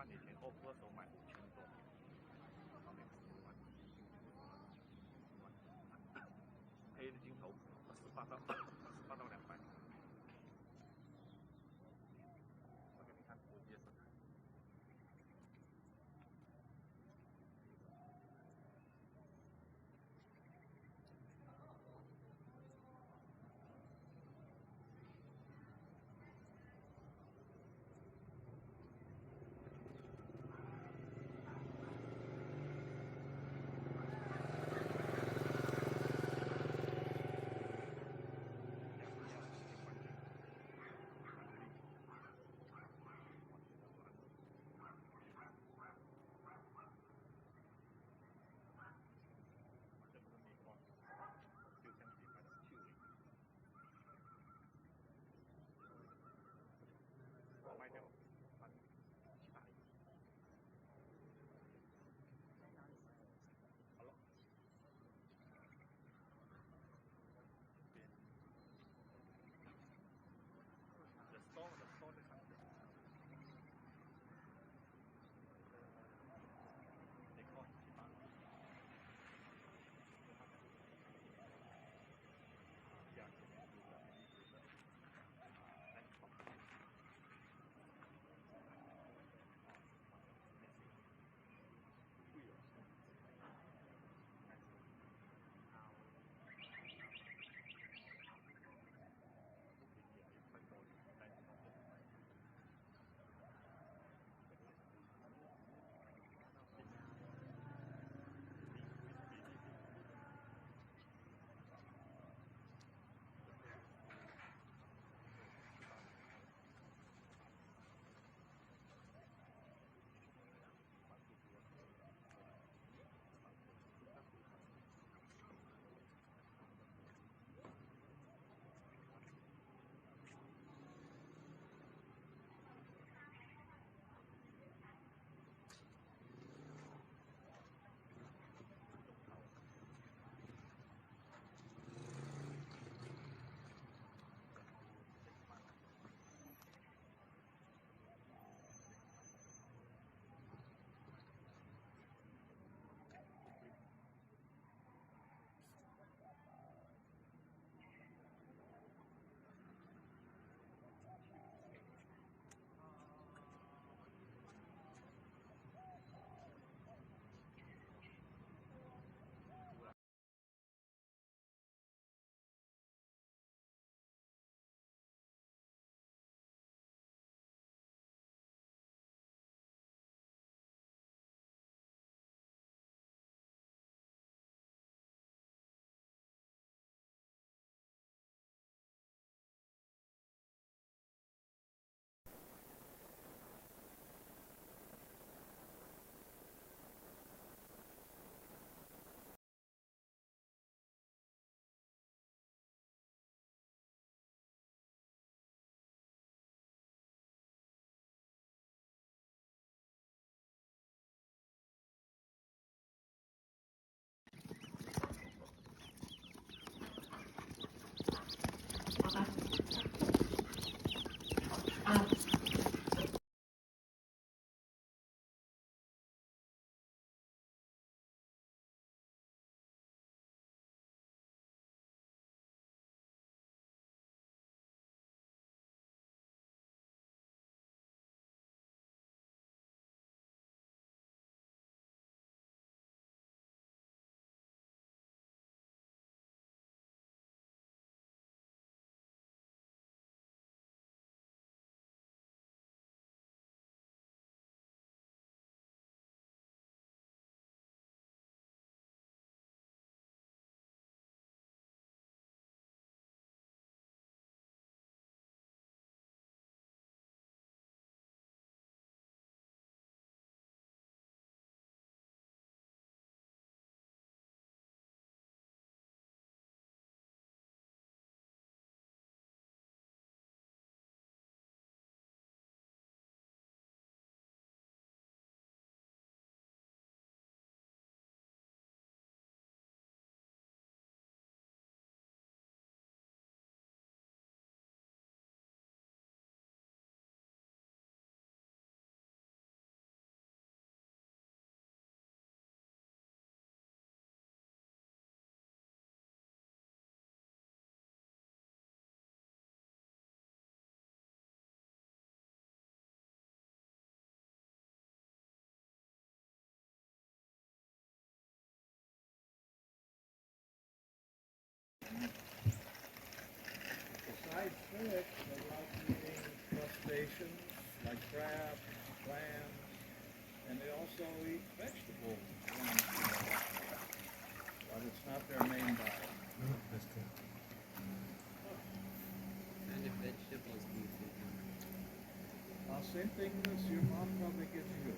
万年前 OPPO 手买5000多，上面10万，黑的镜头28到200。我给你看手机的色彩。我卖掉3700。好了，the store 在上面。they cost 700。价钱贵了。besides fish, they like eating crustaceans like crabs, clams, and they also eat vegetables once in a while. But it's not their main diet. That's cool. Kind of vegetables do you feed them? Same thing as your mom probably gives you.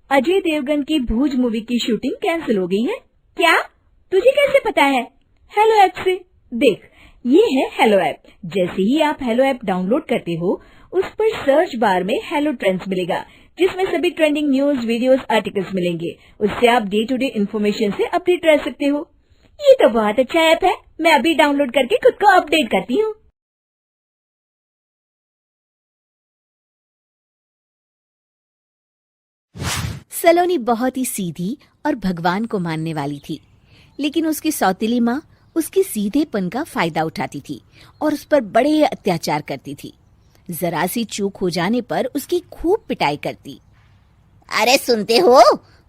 Ajay Devgan की भूज movie की shooting cancel हो गई है। क्या? तुझे कैसे पता है? हेलो ऐप से देख, ये है हेलो ऐप। जैसे ही आप हेलो ऐप डाउनलोड करते हो, उस पर सर्च बार में हेलो ट्रेंड्स मिलेगा, जिसमें सभी ट्रेंडिंग न्यूज, वीडियोस, आर्टिकल्स मिलेंगे। उससे आप डे टू डे इन्फॉर्मेशन से अपडेट रह सकते हो। ये तो बहुत अच्छा ऐप है। मैं अभी डाउनलोड करके खुद को अपडेट करती हूँ। सलोनी बहुत ही सीधी और भगवान को मानने वाली थी, लेकिन उसकी सौतेली माँ उसके सीधेपन का फायदा उठाती थी और उस पर बड़े अत्याचार करती थी। जरा सी चूक हो जाने पर उसकी खूब पिटाई करती। अरे सुनते हो,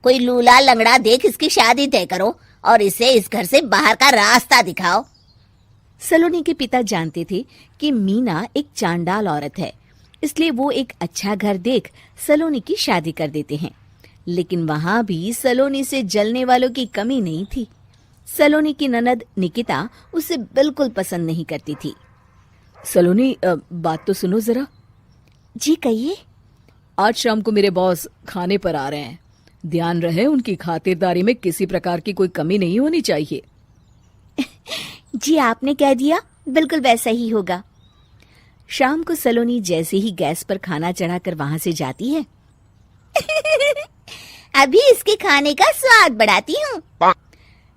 कोई लूला लंगड़ा देख इसकी शादी तय करो और इसे इस घर से बाहर का रास्ता दिखाओ। सलोनी के पिता जानते थे कि मीना एक चांडाल औरत है, इसलिए वो एक अच्छा घर देख सलोनी की शादी कर देते हैं। लेकिन वहां भी सलोनी से जलने वालों की कमी नहीं थी। सलोनी की ननद निकिता उसे बिल्कुल पसंद नहीं करती थी। सलोनी, बात तो सुनो जरा। जी कहिए। आज शाम को मेरे बॉस खाने पर आ रहे हैं। ध्यान रहे उनकी खातिरदारी में किसी प्रकार की कोई कमी नहीं होनी चाहिए। जी आपने कह दिया, बिल्कुल वैसा ही होगा। शाम को सलोनी जैसे ही गैस पर खाना चढ़ाकर वहां से जाती है, अभी इसके खाने का स्वाद बढ़ाती हूँ।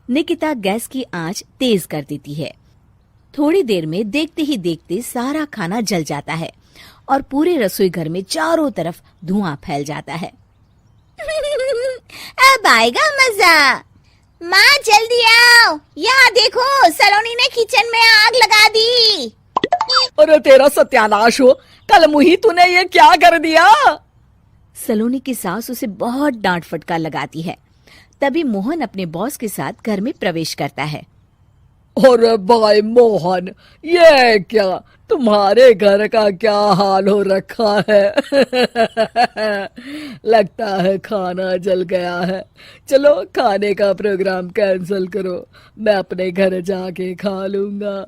निकिता गैस की आंच तेज कर देती है। थोड़ी देर में देखते ही देखते सारा खाना जल जाता है और पूरे रसोई घर में चारों तरफ धुआं फैल जाता है। अब आएगा मजा। माँ जल्दी आओ, यहाँ देखो सलोनी ने किचन में आग लगा दी। अरे तेरा सत्यानाश हो, कल मुही तूने ये क्या कर दिया? सलोनी की सास उसे बहुत डांट फटकार लगाती है। तभी मोहन अपने बॉस के साथ घर में प्रवेश करता है। अरे भाई मोहन, ये क्या तुम्हारे घर का क्या हाल हो रखा है? लगता है खाना जल गया है। चलो खाने का प्रोग्राम कैंसिल करो, मैं अपने घर जाके खा लूंगा।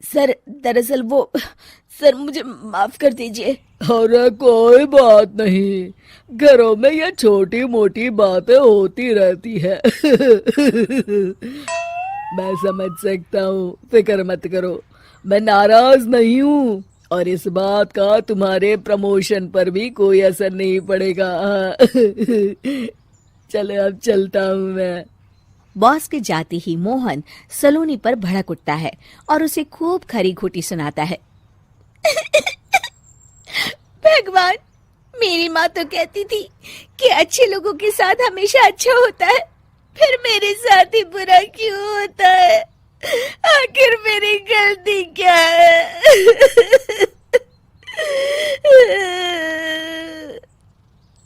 सर, दरअसल सर मुझे माफ कर दीजिए। अरे कोई बात नहीं, घरों में ये छोटी मोटी बातें होती रहती है। मैं समझ सकता हूँ, फिक्र मत करो, मैं नाराज नहीं हूँ और इस बात का तुम्हारे प्रमोशन पर भी कोई असर नहीं पड़ेगा। चलो अब चलता हूँ मैं। बॉस के जाते ही मोहन सलोनी पर भड़क उठता है और उसे खूब खरी खोटी सुनाता है। भगवान, मेरी माँ तो कहती थी कि अच्छे लोगों के साथ हमेशा अच्छा होता है, फिर मेरे साथ ही बुरा क्यों होता है? आखिर मेरी गलती क्या है?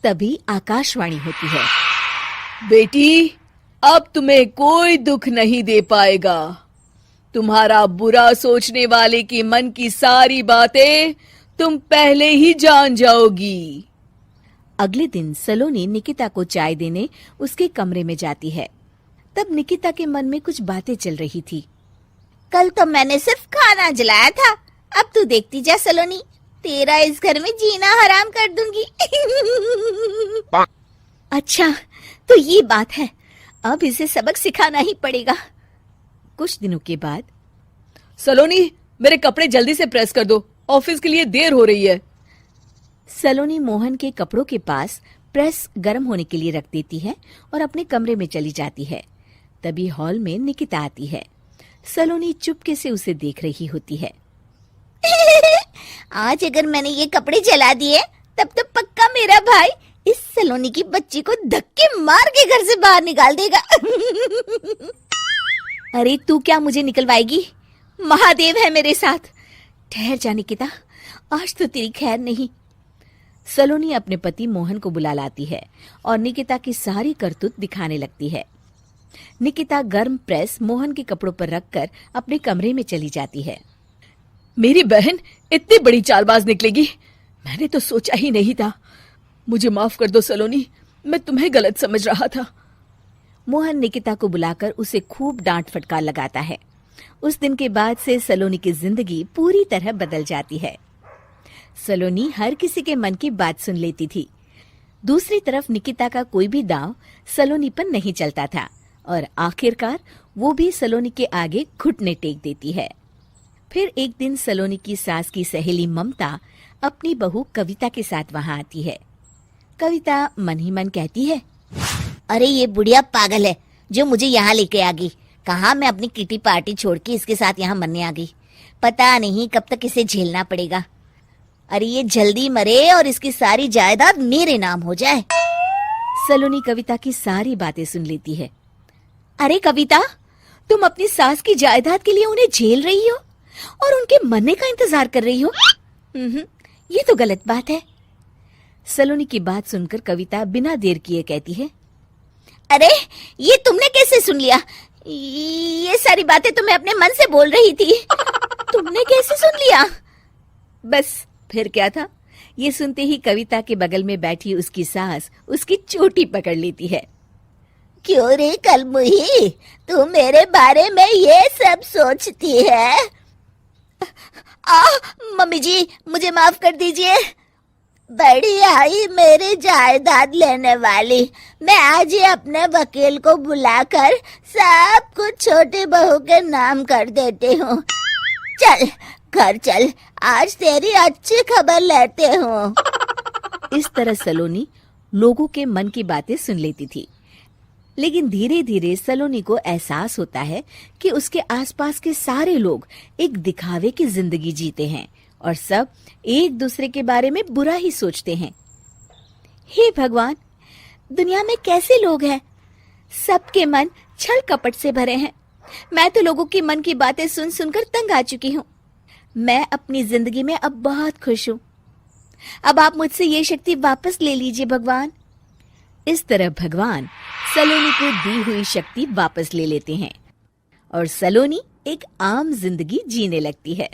तभी आकाशवाणी होती है। बेटी, अब तुम्हें कोई दुख नहीं दे पाएगा। तुम्हारा बुरा सोचने वाले की मन की सारी बातें तुम पहले ही जान जाओगी। अगले दिन सलोनी निकिता को चाय देने उसके कमरे में जाती है। तब निकिता के मन में कुछ बातें चल रही थी। कल तो मैंने सिर्फ खाना जलाया था, अब तू देखती जा सलोनी, तेरा इस घर में जीना हराम कर दूंगी। अच्छा, तो ये बात है, अब इसे सबक सिखाना ही पड़ेगा। कुछ दिनों के बाद, सलोनी मेरे कपड़े जल्दी से प्रेस कर दो, ऑफिस के लिए देर हो रही है। सलोनी मोहन के कपड़ों के पास प्रेस गर्म होने के लिए रख देती है और अपने कमरे में चली जाती है। तभी हॉल में निकिता आती है। सलोनी चुपके से उसे देख रही होती है। आज अगर मैंने ये कपड़े जला दिए, तब तो पक्का मेरा भाई इस सलोनी की बच्ची को धक्के मार के घर से बाहर निकाल देगा। अरे तू क्या मुझे निकलवाएगी? महादेव है मेरे साथ। ठहर जा निकिता, आज तो तेरी खैर नहीं। सलोनी अपने पति मोहन को बुला लाती है और निकिता की सारी करतूत दिखाने लगती है। निकिता गर्म प्रेस मोहन के कपड़ों पर रखकर अपने कमरे में चली जाती है। मेरी बहन इतनी बड़ी चालबाज निकलेगी, मैंने तो सोचा ही नहीं था। मुझे माफ कर दो सलोनी, मैं तुम्हें गलत समझ रहा था। मोहन निकिता को बुलाकर उसे खूब डांट फटकार लगाता है। उस दिन के बाद से सलोनी की जिंदगी पूरी तरह बदल जाती है। सलोनी हर किसी के मन की बात सुन लेती थी। दूसरी तरफ निकिता का कोई भी दांव सलोनी पर नहीं चलता था और आखिरकार वो भी सलोनी के आगे घुटने टेक देती है। फिर एक दिन सलोनी की सास की सहेली ममता अपनी बहू कविता के साथ वहां आती है। कविता मन ही मन कहती है, अरे ये बुढ़िया पागल है जो मुझे यहाँ लेके आ गई। कहाँ मैं अपनी किटी पार्टी छोड़ के इसके साथ यहाँ मरने आ गई। पता नहीं कब तक इसे झेलना पड़ेगा। अरे ये जल्दी मरे और इसकी सारी जायदाद मेरे नाम हो जाए। सलोनी कविता की सारी बातें सुन लेती है। अरे कविता, तुम अपनी सास की जायदाद के लिए उन्हें झेल रही हो और उनके मरने का इंतजार कर रही हो? ये तो गलत बात है। सलोनी की बात सुनकर कविता बिना देर किए कहती है, अरे ये तुमने कैसे सुन लिया? ये सारी बातें तो मैं अपने मन से बोल रही थी। तुमने कैसे सुन लिया? बस फिर क्या था, ये सुनते ही कविता के बगल में बैठी उसकी सास उसकी चोटी पकड़ लेती है। क्यों रे कलमुही, तू मेरे बारे में ये सब सोचती है? मम्मी जी मुझे माफ कर दीजिए। बड़ी आई मेरी जायदाद लेने वाली। मैं आज ही अपने वकील को बुलाकर सब कुछ छोटी बहू के नाम कर देती हूँ। चल घर चल, आज तेरी अच्छी खबर लेते हूँ। इस तरह सलोनी लोगों के मन की बातें सुन लेती थी, लेकिन धीरे धीरे सलोनी को एहसास होता है कि उसके आसपास के सारे लोग एक दिखावे की जिंदगी जीते हैं और सब एक दूसरे के बारे में बुरा ही सोचते हैं। हे भगवान, दुनिया में कैसे लोग हैं? सबके मन छल कपट से भरे हैं। मैं तो लोगों के मन की बातें सुन सुनकर तंग आ चुकी हूँ। मैं अपनी जिंदगी में अब बहुत खुश हूँ। अब आप मुझसे ये शक्ति वापस ले लीजिए भगवान। इस तरह भगवान सलोनी को दी हुई शक्ति वापस ले लेते हैं और सलोनी एक आम जिंदगी जीने लगती है।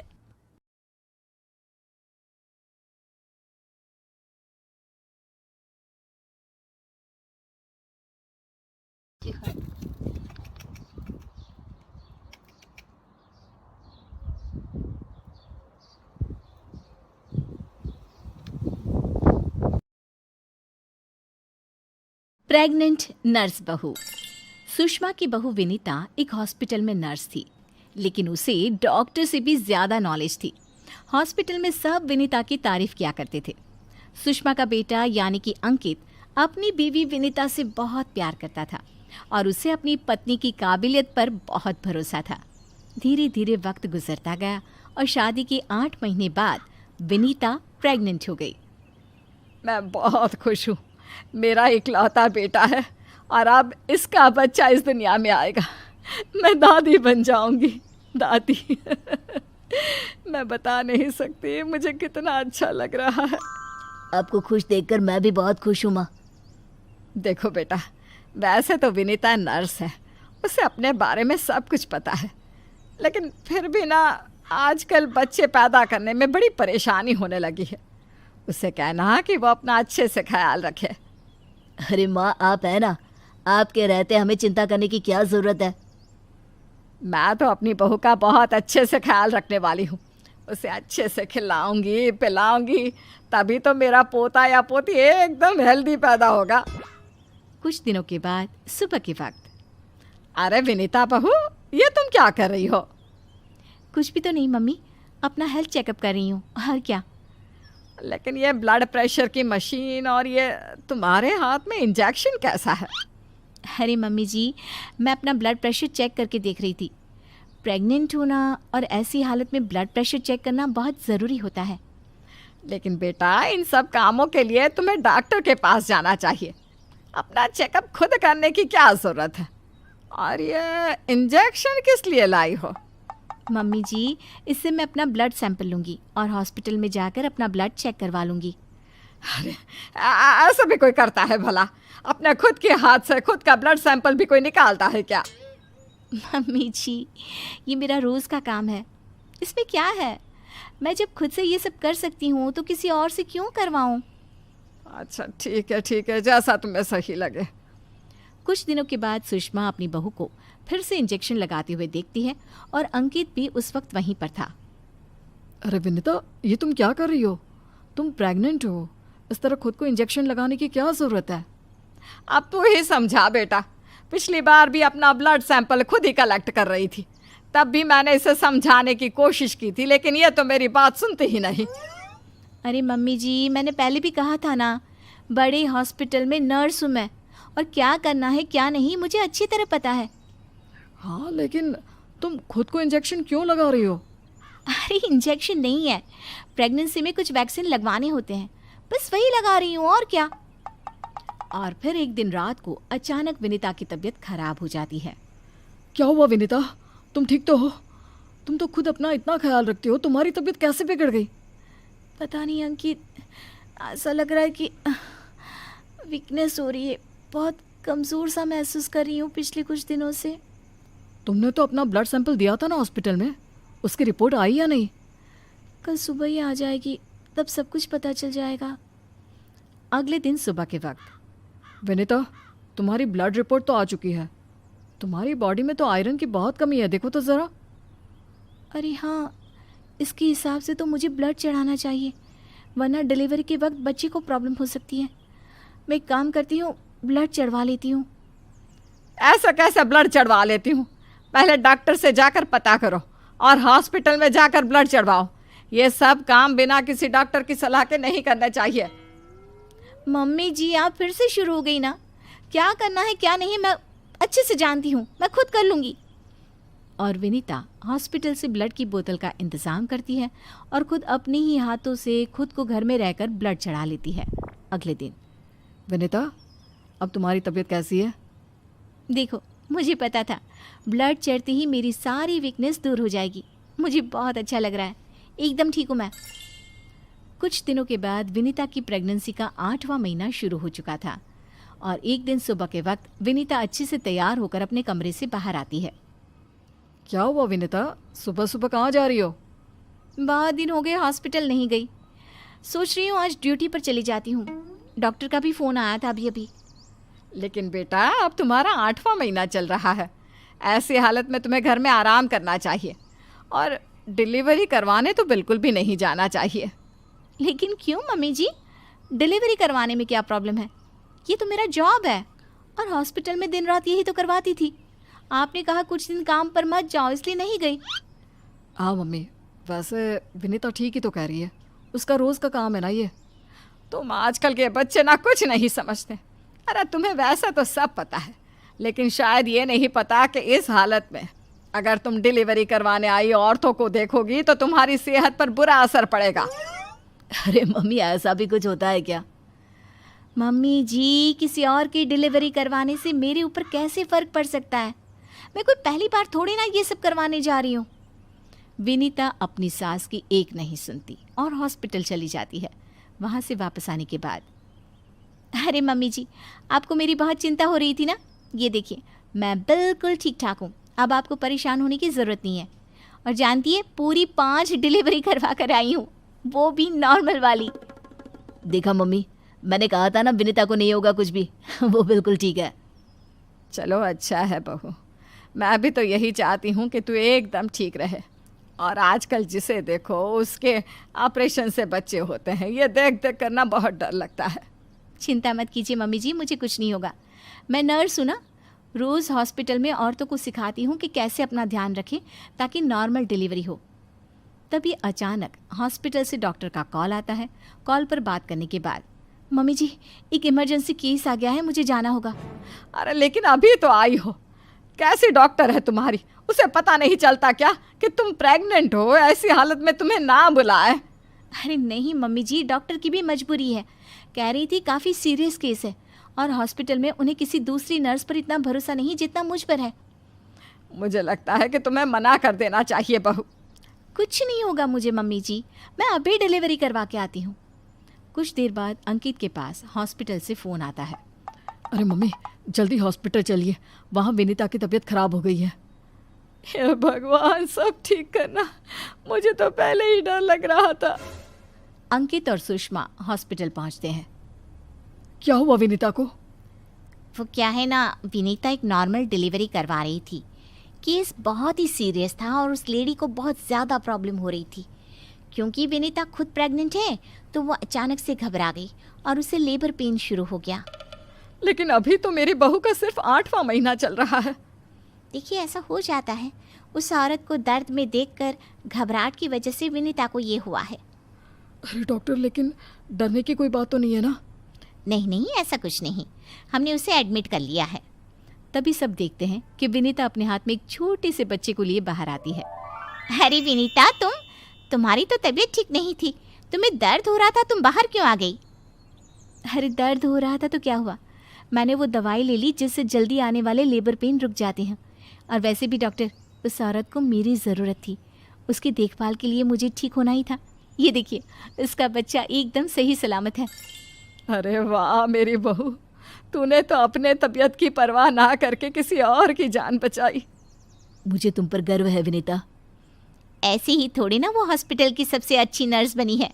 प्रेग्नेंट नर्स बहू। सुषमा की बहू विनीता एक हॉस्पिटल में नर्स थी, लेकिन उसे डॉक्टर से भी ज्यादा नॉलेज थी। हॉस्पिटल में सब विनीता की तारीफ किया करते थे। सुषमा का बेटा यानी कि अंकित अपनी बीवी विनीता से बहुत प्यार करता था और उसे अपनी पत्नी की काबिलियत पर बहुत भरोसा था। धीरे धीरे वक्त गुजरता गया और शादी के 8 महीने बाद विनीता प्रेग्नेंट हो गई। मैं बहुत खुश हूँ। मेरा इकलौता बेटा है और अब इसका बच्चा इस दुनिया में आएगा। मैं दादी बन जाऊंगी। दादी मैं बता नहीं सकती मुझे कितना अच्छा लग रहा है। आपको खुश देखकर मैं भी बहुत खुश हूँ माँ। देखो बेटा, वैसे तो विनीता नर्स है, उसे अपने बारे में सब कुछ पता है, लेकिन फिर भी ना आजकल बच्चे पैदा करने में बड़ी परेशानी होने लगी है। उसे कहना कि वो अपना अच्छे से ख्याल रखे। अरे माँ, आप है ना, आपके रहते हमें चिंता करने की क्या जरूरत है। मैं तो अपनी बहू का बहुत अच्छे से ख्याल रखने वाली हूँ। उसे अच्छे से खिलाऊंगी पिलाऊंगी, तभी तो मेरा पोता या पोती एकदम हेल्दी पैदा होगा। कुछ दिनों के बाद सुबह के वक्त। अरे विनीता बहू, ये तुम क्या कर रही हो? कुछ भी तो नहीं मम्मी, अपना हेल्थ चेकअप कर रही हूँ। और क्या? लेकिन ये ब्लड प्रेशर की मशीन और ये तुम्हारे हाथ में इंजेक्शन कैसा है? अरे मम्मी जी, मैं अपना ब्लड प्रेशर चेक करके देख रही थी। प्रेग्नेंट होना और ऐसी हालत में ब्लड प्रेशर चेक करना बहुत ज़रूरी होता है। लेकिन बेटा, इन सब कामों के लिए तुम्हें डॉक्टर के पास जाना चाहिए। अपना चेकअप खुद करने की क्या ज़रूरत है? और ये इंजेक्शन किस लिए लाई हो? मम्मी जी, इससे मैं अपना ब्लड सैंपल लूँगी और हॉस्पिटल में जाकर अपना ब्लड चेक करवा लूँगी। अरे ऐसा भी कोई करता है भला? अपने खुद के हाथ से खुद का ब्लड सैंपल भी कोई निकालता है क्या? मम्मी जी, ये मेरा रोज़ का काम है, इसमें क्या है? मैं जब खुद से ये सब कर सकती हूँ तो किसी और से क्यों करवाऊँ? अच्छा ठीक है, जैसा तुम्हें सही लगे। कुछ दिनों के बाद सुषमा अपनी बहू को फिर से इंजेक्शन लगाते हुए देखती है और अंकित भी उस वक्त वहीं पर था। अरे विनीता, ये तुम क्या कर रही हो? तुम प्रेग्नेंट हो, इस तरह खुद को इंजेक्शन लगाने की क्या ज़रूरत है? अब तू ही समझा बेटा। पिछली बार भी अपना ब्लड सैंपल खुद ही कलेक्ट कर रही थी, तब भी मैंने इसे समझाने की कोशिश की थी, लेकिन ये तो मेरी बात सुनती ही नहीं। अरे मम्मी जी, मैंने पहले भी कहा था ना, बड़े हॉस्पिटल में नर्स हूँ मैं, और क्या करना है क्या नहीं मुझे अच्छी तरह पता है। हाँ, लेकिन तुम खुद को इंजेक्शन क्यों लगा रही हो? अरे इंजेक्शन नहीं है, प्रेगनेंसी में कुछ वैक्सीन लगवाने होते हैं, बस वही लगा रही हूँ, और क्या। और फिर एक दिन रात को अचानक विनीता की तबीयत खराब हो जाती है। क्या हुआ विनीता? तुम ठीक तो हो? तुम तो खुद अपना इतना ख्याल रखती हो, तुम्हारी तबीयत कैसे बिगड़ गई? पता नहीं अंकित, ऐसा लग रहा है कि वीकनेस हो रही है, बहुत कमज़ोर सा महसूस कर रही हूँ पिछले कुछ दिनों से। तुमने तो अपना ब्लड सैंपल दिया था ना हॉस्पिटल में, उसकी रिपोर्ट आई या नहीं? कल सुबह ही आ जाएगी, तब सब कुछ पता चल जाएगा। अगले दिन सुबह के वक्त विनीता, तुम्हारी ब्लड रिपोर्ट तो आ चुकी है। तुम्हारी बॉडी में तो आयरन की बहुत कमी है, देखो तो ज़रा। अरे हाँ, इसके हिसाब से तो मुझे ब्लड चढ़ाना चाहिए, वरना डिलीवरी के वक्त बच्चे को प्रॉब्लम हो सकती है। मैं एक काम करती हूँ, ब्लड चढ़वा लेती हूँ। ऐसा कैसे ब्लड चढ़वा लेती हूँ? पहले डॉक्टर से जाकर पता करो और हॉस्पिटल में जाकर ब्लड चढ़वाओ। ये सब काम बिना किसी डॉक्टर की सलाह के नहीं करना चाहिए। मम्मी जी, आप फिर से शुरू हो गई ना। क्या करना है क्या नहीं मैं अच्छे से जानती हूँ, मैं खुद कर लूँगी। और विनीता हॉस्पिटल से ब्लड की बोतल का इंतज़ाम करती है और खुद अपने ही हाथों से खुद को घर में रहकर ब्लड चढ़ा लेती है। अगले दिन विनीता, अब तुम्हारी तबीयत कैसी है? देखो, मुझे पता था ब्लड चढ़ते ही मेरी सारी वीकनेस दूर हो जाएगी। मुझे बहुत अच्छा लग रहा है, एकदम ठीक हूँ मैं। कुछ दिनों के बाद विनीता की प्रेगनेंसी का 8वां महीना शुरू हो चुका था और एक दिन सुबह के वक्त विनीता अच्छे से तैयार होकर अपने कमरे से बाहर आती है। क्या हुआ विनीता, सुबह सुबह कहाँ जा रही हो? बहुत दिन हो गए हॉस्पिटल नहीं गई, सोच रही हूँ आज ड्यूटी पर चली जाती हूँ। डॉक्टर का भी फ़ोन आया था अभी अभी। लेकिन बेटा, अब तुम्हारा 8वां महीना चल रहा है, ऐसी हालत में तुम्हें घर में आराम करना चाहिए और डिलीवरी करवाने तो बिल्कुल भी नहीं जाना चाहिए। लेकिन क्यों मम्मी जी, डिलीवरी करवाने में क्या प्रॉब्लम है? ये तो मेरा जॉब है और हॉस्पिटल में दिन रात यही तो करवाती थी। आपने कहा कुछ दिन काम पर मत जाओ, इसलिए नहीं गई। हाँ मम्मी, वैसे विनीता ठीक ही तो कह रही है, उसका रोज़ का काम है ना ये। तुम आजकल के बच्चे ना कुछ नहीं समझते। अरे तुम्हें वैसा तो सब पता है, लेकिन शायद ये नहीं पता कि इस हालत में अगर तुम डिलीवरी करवाने आई औरतों को देखोगी तो तुम्हारी सेहत पर बुरा असर पड़ेगा। अरे मम्मी, ऐसा भी कुछ होता है क्या? मम्मी जी, किसी और की डिलीवरी करवाने से मेरे ऊपर कैसे फ़र्क पड़ सकता है? मैं कोई पहली बार थोड़ी ना ये सब करवाने जा रही हूँ। विनीता अपनी सास की एक नहीं सुनती और हॉस्पिटल चली जाती है। वहाँ से वापस आने के बाद, अरे मम्मी जी, आपको मेरी बहुत चिंता हो रही थी ना, ये देखिए मैं बिल्कुल ठीक ठाक हूँ, अब आपको परेशान होने की ज़रूरत नहीं है। और जानती है, पूरी 5 डिलीवरी करवा कर आई हूँ, वो भी नॉर्मल वाली। देखा मम्मी, मैंने कहा था ना विनीता को नहीं होगा कुछ भी। वो बिल्कुल ठीक है। चलो अच्छा है बहू, मैं भी तो यही चाहती हूँ कि तू एकदम ठीक रहे। और आजकल जिसे देखो उसके ऑपरेशन से बच्चे होते हैं, ये देख देख करना बहुत डर लगता है। चिंता मत कीजिए मम्मी जी, मुझे कुछ नहीं होगा। मैं नर्स हूँ ना, रोज़ हॉस्पिटल में औरतों को सिखाती हूँ कि कैसे अपना ध्यान रखें ताकि नॉर्मल डिलीवरी हो। तभी अचानक हॉस्पिटल से डॉक्टर का कॉल आता है। कॉल पर बात करने के बाद, मम्मी जी, एक इमरजेंसी केस आ गया है, मुझे जाना होगा। अरे लेकिन अभी तो आई हो, कैसी डॉक्टर है तुम्हारी? उसे पता नहीं चलता क्या कि तुम प्रेग्नेंट हो? ऐसी हालत में तुम्हें ना बुलाए। अरे नहीं मम्मी जी, डॉक्टर की भी मजबूरी है। कह रही थी काफ़ी सीरियस केस है और हॉस्पिटल में उन्हें किसी दूसरी नर्स पर इतना भरोसा नहीं जितना मुझ पर है। मुझे लगता है कि तुम्हें मना कर देना चाहिए बहू। कुछ नहीं होगा मुझे मम्मी जी, मैं अभी डिलीवरी करवा के आती हूँ। कुछ देर बाद अंकित के पास हॉस्पिटल से फ़ोन आता है। अरे मम्मी, जल्दी हॉस्पिटल चलिए, वहाँ विनीता की तबीयत खराब हो गई है। हे भगवान, सब ठीक करना, मुझे तो पहले ही डर लग रहा था। अंकित और सुषमा हॉस्पिटल पहुँचते हैं। क्या हुआ विनीता को? वो क्या है ना, विनीता एक नॉर्मल डिलीवरी करवा रही थी। केस बहुत ही सीरियस था और उस लेडी को बहुत ज़्यादा प्रॉब्लम हो रही थी। क्योंकि विनीता खुद प्रेग्नेंट है तो वो अचानक से घबरा गई और उसे लेबर पेन शुरू हो गया। लेकिन अभी तो मेरी बहू का सिर्फ 8वां महीना चल रहा है। देखिए, ऐसा हो जाता है। उस औरत को दर्द में देखकर घबराहट की वजह से विनीता को ये हुआ है। अरे डॉक्टर, लेकिन डरने की कोई बात तो नहीं है ना? नहीं नहीं, ऐसा कुछ नहीं, हमने उसे एडमिट कर लिया है। तभी सब देखते हैं कि विनीता अपने हाथ में एक छोटे से बच्चे को लिए बाहर आती है। अरे विनीता, तुम्हारी तो तबीयत ठीक नहीं थी, तुम्हें दर्द हो रहा था, तुम बाहर क्यों आ गई? अरे दर्द हो रहा था तो क्या हुआ, मैंने वो दवाई ले ली जिससे जल्दी आने वाले लेबर पेन रुक जाते हैं। और वैसे भी डॉक्टर, उस औरत को मेरी ज़रूरत थी, उसकी देखभाल के लिए मुझे ठीक होना ही था। ये देखिए, उसका बच्चा एकदम सही सलामत है। अरे वाह मेरी बहू, तूने तो अपने तबीयत की परवाह ना करके किसी और की जान बचाई। मुझे तुम पर गर्व है विनीता। ऐसे ही थोड़ी ना वो हॉस्पिटल की सबसे अच्छी नर्स बनी है।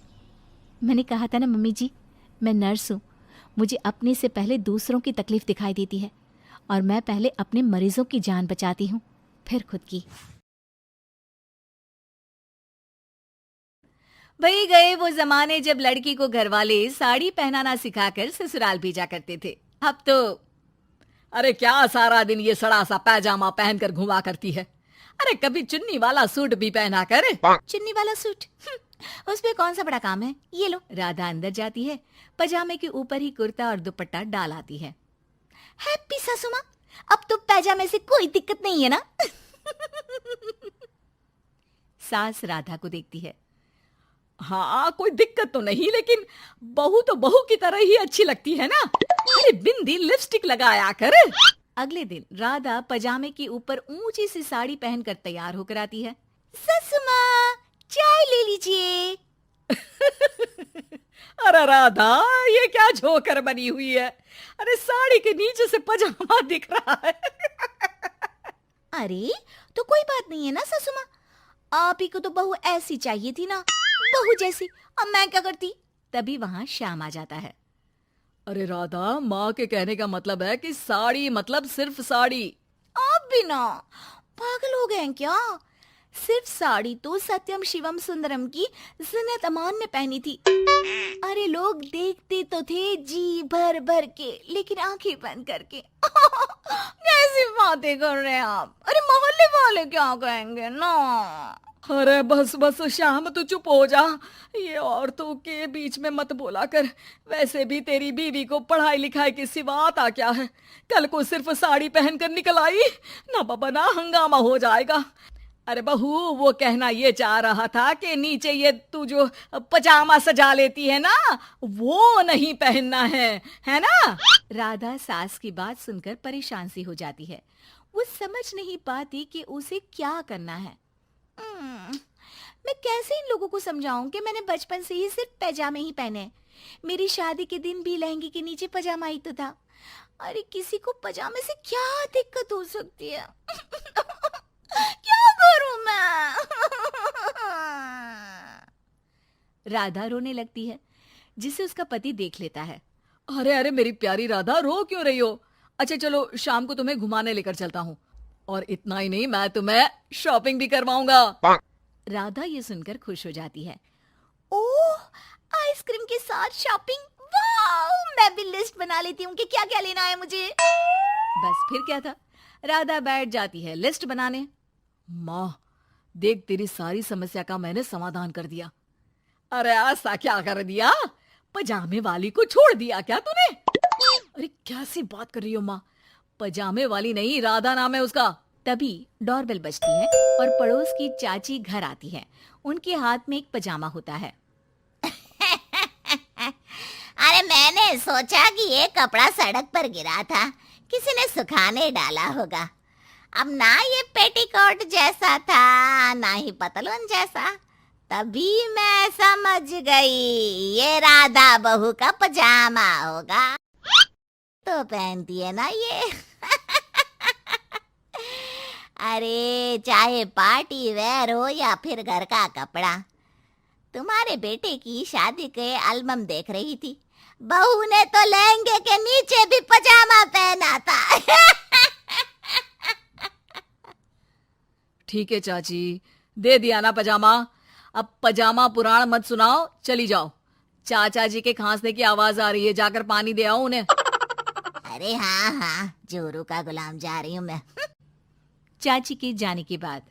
मैंने कहा था ना मम्मी जी, मैं नर्स हूँ। मुझे अपने से पहले दूसरों की तकलीफ दिखाई देती है और मैं पहले अपने मरीजों की जान बचाती हूँ, फिर खुद की। वही गए वो जमाने जब लड़की को घरवाले साड़ी पहनाना सिखाकर ससुराल भेजा करते थे। अब तो अरे क्या सारा दिन ये सड़ा सा पैजामा पहनकर घुमा करती है? अरे कभी चुन्नी वाला सूट भी पहना कर। चुन्नी वाला सूट, उसमें कौन सा बड़ा काम है? ये लो। राधा अंदर जाती है, पजामे के ऊपर ही कुर्ता और दुपट्टा डाल आती है। हैप्पी सासू माँ, अब तो पैजामे से कोई दिक्कत नहीं है ना? सास राधा को देखती है। हाँ, कोई दिक्कत तो नहीं, लेकिन बहू तो बहू की तरह ही अच्छी लगती है ना। अरे बिंदी लिपस्टिक लगाया कर। अगले दिन राधा पजामे के ऊपर ऊंची सी साड़ी पहनकर तैयार होकर आती है। सासू माँ, चाय ले लीजिए। अरे राधा, ये क्या झोकर बनी हुई है? अरे साड़ी के नीचे से पजामा दिख रहा है। अरे तो कोई बात नहीं है ना सासू माँ, आप ही को तो बहू ऐसी चाहिए थी ना, बहू जैसी। अब मैं क्या करती? तभी वहां श्याम आ जाता है। अरे राधा, माँ के कहने का मतलब है कि साड़ी मतलब सिर्फ साड़ी। आप भी ना पागल हो गए हैं क्या? सिर्फ साड़ी तो सत्यम शिवम सुंदरम की जिन्नत अमान ने पहनी थी। अरे लोग देखते तो थे जी भर भर के, लेकिन आंखें बंद करके। कैसी बातें कर रहे हैं आप? अरे मोहल्ले वाले क्या कहेंगे ना? अरे बस बस श्याम, तू चुप हो जा। ये औरतों के बीच में मत बोला कर। वैसे भी तेरी बीवी को पढ़ाई लिखाई की सिवा आता क्या है? कल को सिर्फ साड़ी पहनकर निकल आई ना बाबा ना, हंगामा हो जाएगा। अरे बहू, वो कहना ये चाह रहा था कि नीचे ये तू जो पजामा सजा लेती है ना, वो नहीं पहनना है ना? राधा सास की बात सुनकर परेशान सी हो जाती है। वो समझ नहीं पाती कि उसे क्या करना है। मैं कैसे इन लोगों को समझाऊं कि मैंने बचपन से ही सिर्फ पैजामे ही पहने। मेरी शादी के दिन भी लहंगे के नीचे पजामा ही तो था। अरे किसी को पजामे से क्या दिक्कत हो सकती है? क्या करूं मैं? राधा रोने लगती है, जिसे उसका पति देख लेता है। अरे अरे मेरी प्यारी राधा, रो क्यों रही हो? अच्छा चलो, शाम को तुम्हें घुमाने लेकर चलता हूँ, और इतना ही नहीं, मैं तुम्हें शॉपिंग भी करवाऊंगा। राधा ये सुनकर खुश हो जाती है। ओह, आइसक्रीम के साथ शॉपिंग, वाह! मैं भी लिस्ट बना लेती हूँ कि क्या क्या लेना है मुझे। बस फिर क्या था, राधा बैठ जाती है लिस्ट बनाने। माँ देख, तेरी सारी समस्या का मैंने समाधान कर दिया। अरे ऐसा क्या कर दिया? पजामे वाली को छोड़ दिया क्या तूने? अरे कैसी बात कर रही हो माँ? पजामे वाली नहीं, राधा नाम है उसका। तभी डोरबेल बजती है और पड़ोस की चाची घर आती है। उनके हाथ में एक पजामा होता है। अरे मैंने सोचा कि ये कपड़ा सड़क पर गिरा था, किसी ने सुखाने डाला होगा। अब ना ये पेटीकोट जैसा था, ना ही पतलून जैसा। तभी मैं समझ गई ये राधा बहू का पजामा होगा। तो पहनती है ना ये। अरे चाहे पार्टी वेयर हो या फिर घर का कपड़ा, तुम्हारे बेटे की शादी के एल्बम देख रही थी, बहू ने तो लहंगे के नीचे भी पजामा पहना था। ठीक है चाची, दे दिया ना पजामा। अब पजामा पुराण मत सुनाओ, चली जाओ। चाचा जी के खांसने की आवाज आ रही है, जाकर पानी दे आओ उन्हें। अरे हाँ हाँ, जोरू का गुलाम जा रही हूँ मैं। चाची के जाने के बाद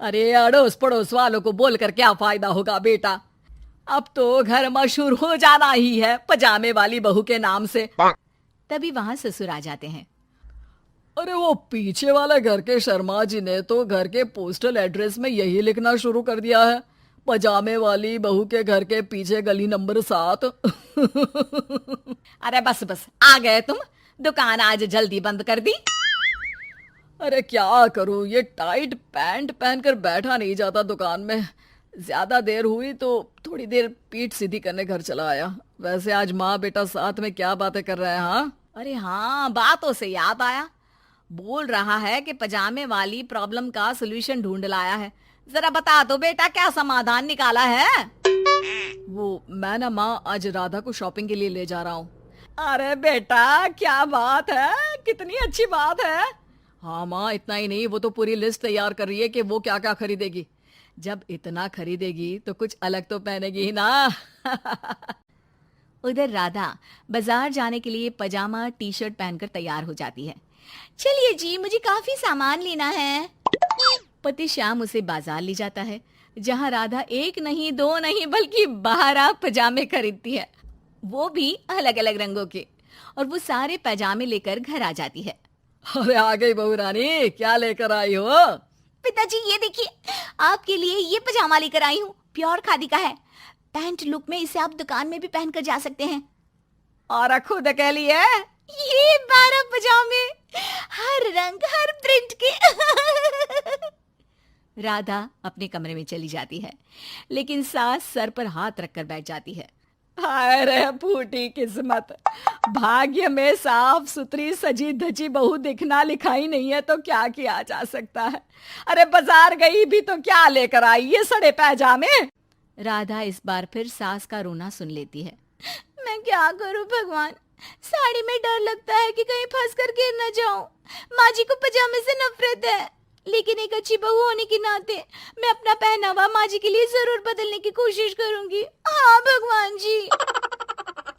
अरे अड़ोस पड़ोस वालों को बोलकर क्या फायदा होगा बेटा, अब तो घर मशहूर हो जाना ही है पजामे वाली बहू के नाम से। तभी वहां ससुर आ जाते हैं। अरे वो पीछे वाले घर के शर्मा जी ने तो घर के पोस्टल एड्रेस में यही लिखना शुरू कर दिया है, पजामे वाली बहू के घर के पीछे गली नंबर 7। अरे बस बस, आ गए तुम, दुकान आज जल्दी बंद कर दी। अरे क्या करूं, ये टाइट पैंट पहनकर बैठा नहीं जाता दुकान में। ज्यादा देर हुई तो थोड़ी देर पीठ सीधी करने घर चला आया। वैसे आज माँ बेटा साथ में क्या बातें कर रहे हैं? हाँ, अरे हाँ, बातों से याद आया, बोल रहा है कि पजामे वाली प्रॉब्लम का सलूशन ढूंढ लाया है। जरा बता दो बेटा, क्या समाधान निकाला है? वो मैं ना माँ आज राधा को शॉपिंग के लिए ले जा रहा हूँ। अरे बेटा क्या बात है, कितनी अच्छी बात है। हाँ माँ, इतना ही नहीं, वो तो पूरी लिस्ट तैयार कर रही है कि वो क्या क्या खरीदेगी। जब इतना खरीदेगी तो कुछ अलग तो पहनेगी ही ना। उधर राधा बाजार जाने के लिए पजामा टी शर्ट पहनकर तैयार हो जाती है। चलिए जी, मुझे काफी सामान लेना है। पति श्याम उसे बाजार ले जाता है, जहां राधा एक नहीं दो नहीं बल्कि 12 पजामे खरीदती है, वो भी अलग अलग रंगों के। और वो सारे पजामे लेकर घर आ जाती है। अरे आ गई बहू रानी, क्या लेकर आई हो? पिताजी ये देखिए, आपके लिए ये पजामा लेकर आई हूँ, प्योर खादी का है। पैंट लुक में इसे आप दुकान में भी पहनकर जा सकते हैं। और खुद के लिए? ये 12 पजामे, हर रंग हर प्रिंट के। राधा अपने कमरे में चली जाती है, लेकिन सास सर पर हाथ रखकर बैठ जाती है। हाय रे फूटी किस्मत, भाग्य में साफ सुथरी सजी धजी बहू दिखना लिखाई नहीं है तो क्या किया जा सकता है। अरे बाजार गई भी तो क्या लेकर आई, ये सड़े पैजामे। राधा इस बार फिर सास का रोना सुन लेती है। मैं क्या करूं भगवान, साड़ी में डर लगता है कि कहीं फंस कर गिर न जाऊं। माँ जी को पजामे से नफरत है, लेकिन एक अच्छी बहू होने के नाते मैं अपना पहनावा माँ जी के लिए जरूर बदलने की कोशिश करूंगी। हाँ भगवान जी।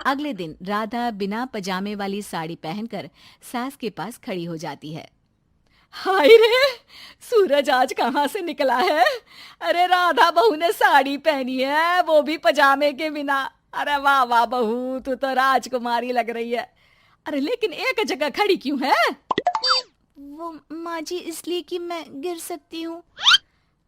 अगले दिन राधा बिना पजामे वाली साड़ी पहनकर सास के पास खड़ी हो जाती है। हाय रे, सूरज आज कहाँ से निकला है? अरे राधा बहू ने साड़ी पहनी है, वो भी पजामे के बिना। अरे वाह वाह बहू, तू तो राजकुमारी लग रही है। अरे लेकिन एक जगह खड़ी क्यों है? वो माँ जी इसलिए कि मैं गिर सकती हूँ।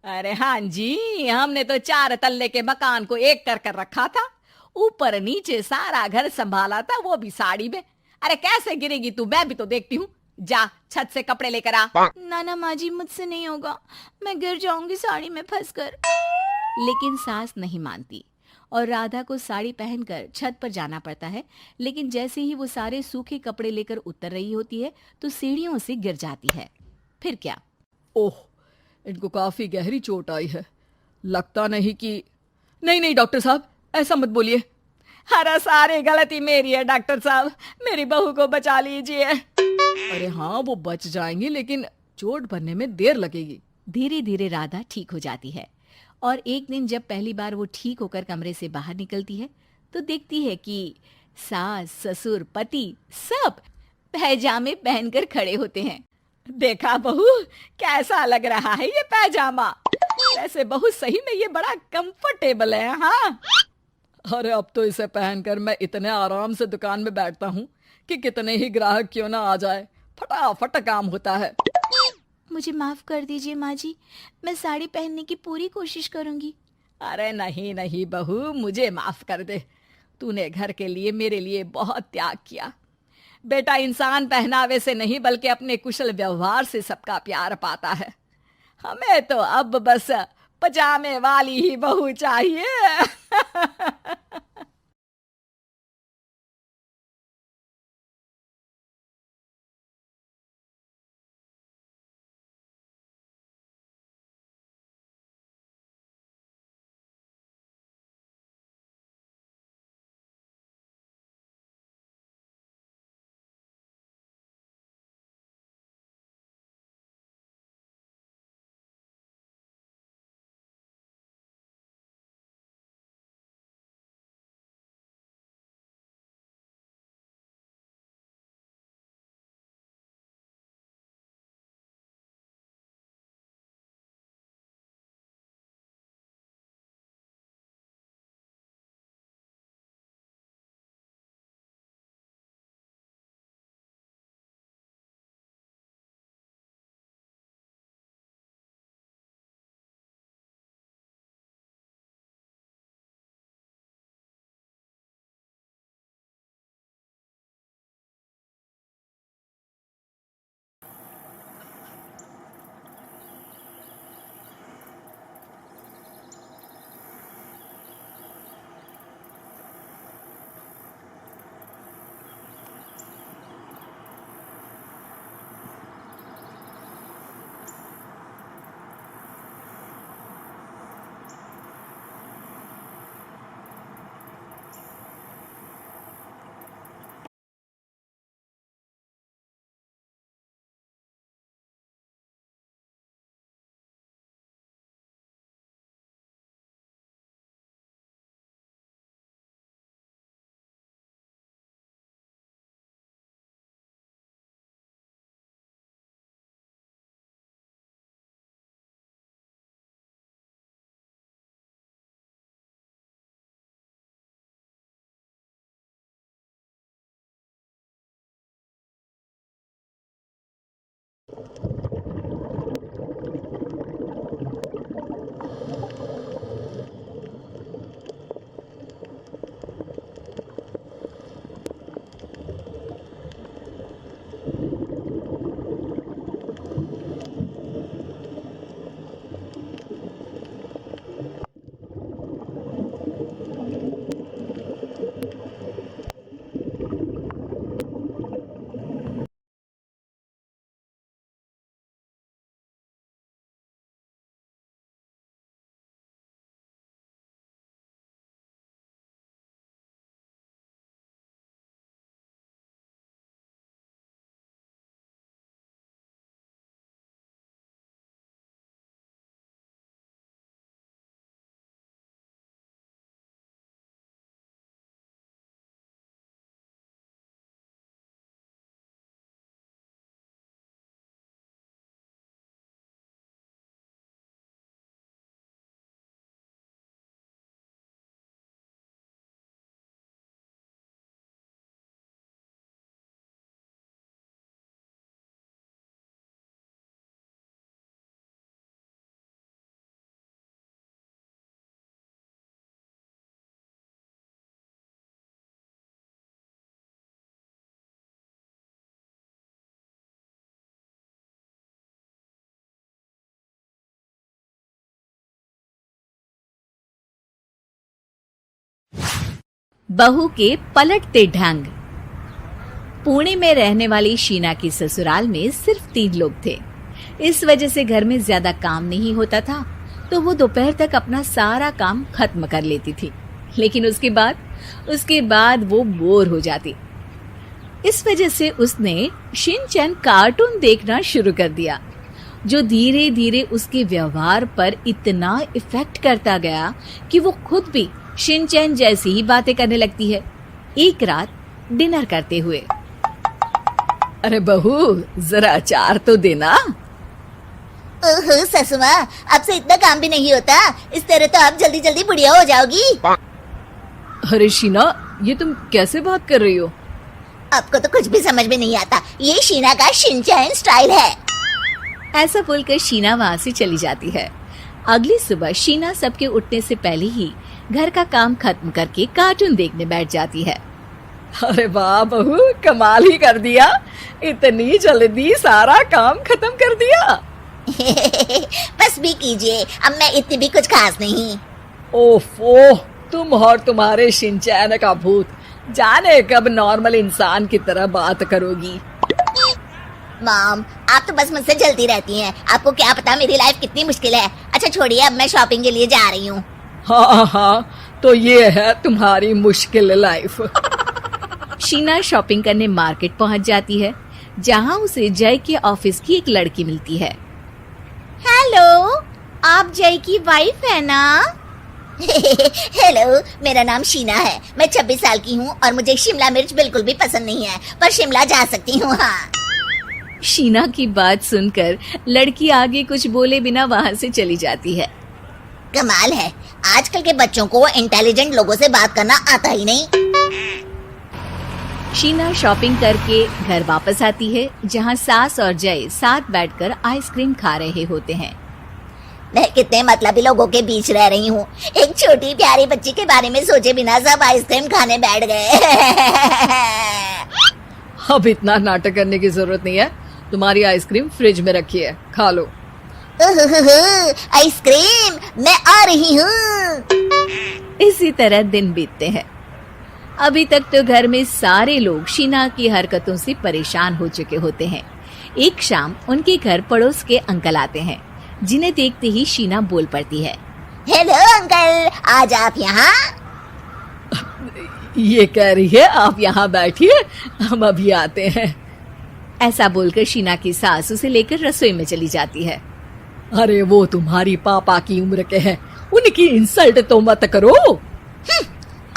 अरे हाँ जी, हमने तो 4 तल्ले के मकान को एक कर रखा था, ऊपर नीचे सारा घर संभाला था, वो भी साड़ी में। अरे कैसे गिरेगी तू, मैं भी तो देखती हूँ। जा छत से कपड़े लेकर आ। ना माँ जी, मुझसे नहीं होगा, मैं गिर जाऊंगी साड़ी में फंसकर। लेकिन सास नहीं मानती और राधा को साड़ी पहनकर छत पर जाना पड़ता है। लेकिन जैसे ही वो सारे सूखे कपड़े लेकर उतर रही होती है तो सीढ़ियों से गिर जाती है। फिर क्या? ओह, इनको काफी गहरी चोट आई है, लगता नहीं कि... नहीं नहीं डॉक्टर साहब, ऐसा मत बोलिए। अरे सारी गलती मेरी है डॉक्टर साहब, मेरी बहू को बचा लीजिए। अरे हाँ, वो बच जाएंगी, लेकिन चोट भरने में देर लगेगी। धीरे धीरे राधा ठीक हो जाती है और एक दिन जब पहली बार वो ठीक होकर कमरे से बाहर निकलती है तो देखती है कि सास ससुर पति सब पैजामे पहनकर खड़े होते हैं। देखा बहू, कैसा लग रहा है ये पैजामा? वैसे बहू सही में ये बड़ा कंफर्टेबल है। हाँ, अरे अब तो इसे पहनकर मैं इतने आराम से दुकान में बैठता हूँ कि कितने ही ग्राहक क्यों ना आ जाए, फटाफट काम होता है। मुझे माफ कर दीजिए माँ जी, मैं साड़ी पहनने की पूरी कोशिश करूंगी। अरे नहीं नहीं बहू, मुझे माफ कर दे, तूने घर के लिए मेरे लिए बहुत त्याग किया। बेटा इंसान पहनावे से नहीं बल्कि अपने कुशल व्यवहार से सबका प्यार पाता है। हमें तो अब बस पजामे वाली ही बहू चाहिए। बहू के पलटते ढंग। पुणे में रहने वाली शीना के ससुराल में सिर्फ 3 लोग थे। इस वजह से घर में ज्यादा काम नहीं होता था, तो वो दोपहर तक अपना सारा काम खत्म कर लेती थी। लेकिन उसके बाद वो बोर हो जाती। इस वजह से उसने शिनचैन कार्टून देखना शुरू कर दिया, जो धीरे धीरे उसके व्यवहार पर इतना इफेक्ट करता गया कि वो खुद भी शिनचैन जैसी ही बातें करने लगती है। एक रात डिनर करते हुए, अरे बहू, जरा अचार तो देना। ओहो ससुमा, आपसे इतना काम भी नहीं होता। इस तरह तो आप जल्दी जल्दी बुढ़िया हो जाओगी। अरे शीना, ये तुम कैसे बात कर रही हो? आपको तो कुछ भी समझ में नहीं आता। ये शीना का शिनचैन स्टाइल है। ऐसा बोलकर शीना वहाँ से चली जाती है। अगली सुबह शीना सबके उठने से पहले ही घर का काम खत्म करके कार्टून देखने बैठ जाती है। अरे वाह बहू, कमाल ही कर दिया, इतनी जल्दी सारा काम खत्म कर दिया। बस भी कीजिए, अब मैं इतनी भी कुछ खास नहीं। ओफो, तुम और तुम्हारे शिनचैन का भूत, जाने कब नॉर्मल इंसान की तरह बात करोगी। मॉम, आप तो बस मुझसे जलती रहती हैं। आपको क्या पता मेरी लाइफ कितनी मुश्किल है। अच्छा छोड़िए, अब मैं शॉपिंग के लिए जा रही हूँ। हाँ, तो ये है तुम्हारी मुश्किल लाइफ। शीना शॉपिंग करने मार्केट पहुंच जाती है, जहां उसे जय के ऑफिस की एक लड़की मिलती है। हेलो, आप जय की वाइफ है ना? हेलो, मेरा नाम शीना है। मैं 26 साल की हूँ और मुझे शिमला मिर्च बिल्कुल भी पसंद नहीं है, पर शिमला जा सकती हूँ। हाँ। शीना की बात सुनकर लड़की आगे कुछ बोले बिना वहां से चली जाती है। कमाल है, आजकल के बच्चों को इंटेलिजेंट लोगों से बात करना आता ही नहीं। शीना शॉपिंग करके घर वापस आती है, जहां सास और जय साथ बैठकर आइसक्रीम खा रहे होते हैं। मैं कितने मतलबी लोगों के बीच रह रही हूँ। एक छोटी प्यारी बच्ची के बारे में सोचे बिना सब आइसक्रीम खाने बैठ गए। अब इतना नाटक करने की जरूरत नहीं है, तुम्हारी आइसक्रीम फ्रिज में रखी है, खा लो। आइसक्रीम, मैं आ रही हूँ। इसी तरह दिन बीतते हैं। अभी तक तो घर में सारे लोग शीना की हरकतों से परेशान हो चुके होते हैं। एक शाम उनके घर पड़ोस के अंकल आते हैं, जिन्हें देखते ही शीना बोल पड़ती है। हेलो अंकल, आज आप यहाँ? ये कह रही है आप यहाँ बैठिए, हम अभी आते हैं। ऐसा बोलकर शीना की सास उसे लेकर रसोई में चली जाती है। अरे वो तुम्हारी पापा की उम्र के हैं, उनकी इंसल्ट तो मत करो।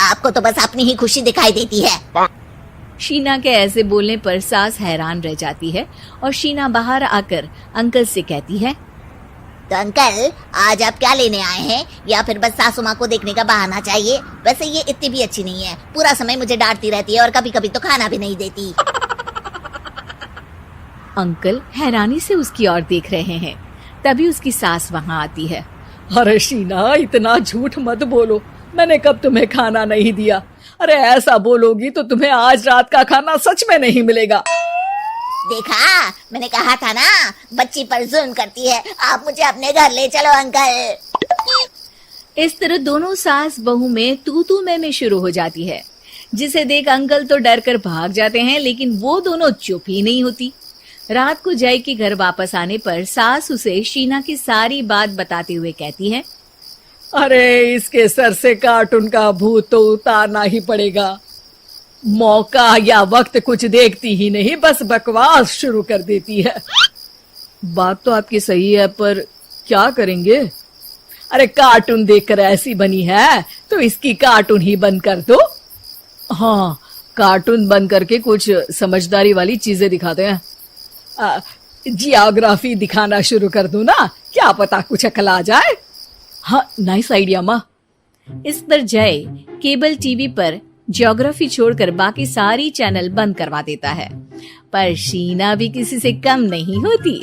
आपको तो बस अपनी ही खुशी दिखाई देती है। शीना के ऐसे बोलने पर सास हैरान रह जाती है और शीना बाहर आकर अंकल से कहती है, तो अंकल, आज आप क्या लेने आए हैं? या फिर बस सासू माँ को देखने का बहाना चाहिए? वैसे ये इतनी भी अच्छी नहीं है, पूरा समय मुझे डांटती रहती है और कभी कभी तो खाना भी नहीं देती। अंकल हैरानी से उसकी ओर देख रहे हैं। तभी उसकी सास वहां आती है। अरे शीना, इतना झूठ मत बोलो, मैंने कब तुम्हें खाना नहीं दिया? अरे ऐसा बोलोगी तो तुम्हें आज रात का खाना सच में नहीं मिलेगा। देखा, मैंने कहा था ना, बच्ची पर जुल्म करती है। आप मुझे अपने घर ले चलो अंकल। इस तरह दोनों सास बहू में तू मैं शुरू हो जाती है, जिसे देख अंकल तो डर कर भाग जाते हैं, लेकिन वो दोनों चुप ही नहीं होती। रात को जय के घर वापस आने पर सास उसे शीना की सारी बात बताते हुए कहती है, अरे इसके सर से कार्टून का भूत तो उतारना ही पड़ेगा। मौका या वक्त कुछ देखती ही नहीं, बस बकवास शुरू कर देती है। बात तो आपकी सही है, पर क्या करेंगे? अरे कार्टून देखकर ऐसी बनी है तो इसकी कार्टून ही बंद कर दो। हाँ, कार्टून बंद करके कुछ समझदारी वाली चीजें दिखाते हैं। जियोग्राफी दिखाना शुरू कर दो ना, क्या पता कुछ अकल आ जाए। हाँ, नाइस आइडिया माँ। इस पर जय केबल टीवी पर ज्योग्राफी छोड़कर बाकी सारी चैनल बंद करवा देता है, पर शीना भी किसी से कम नहीं होती।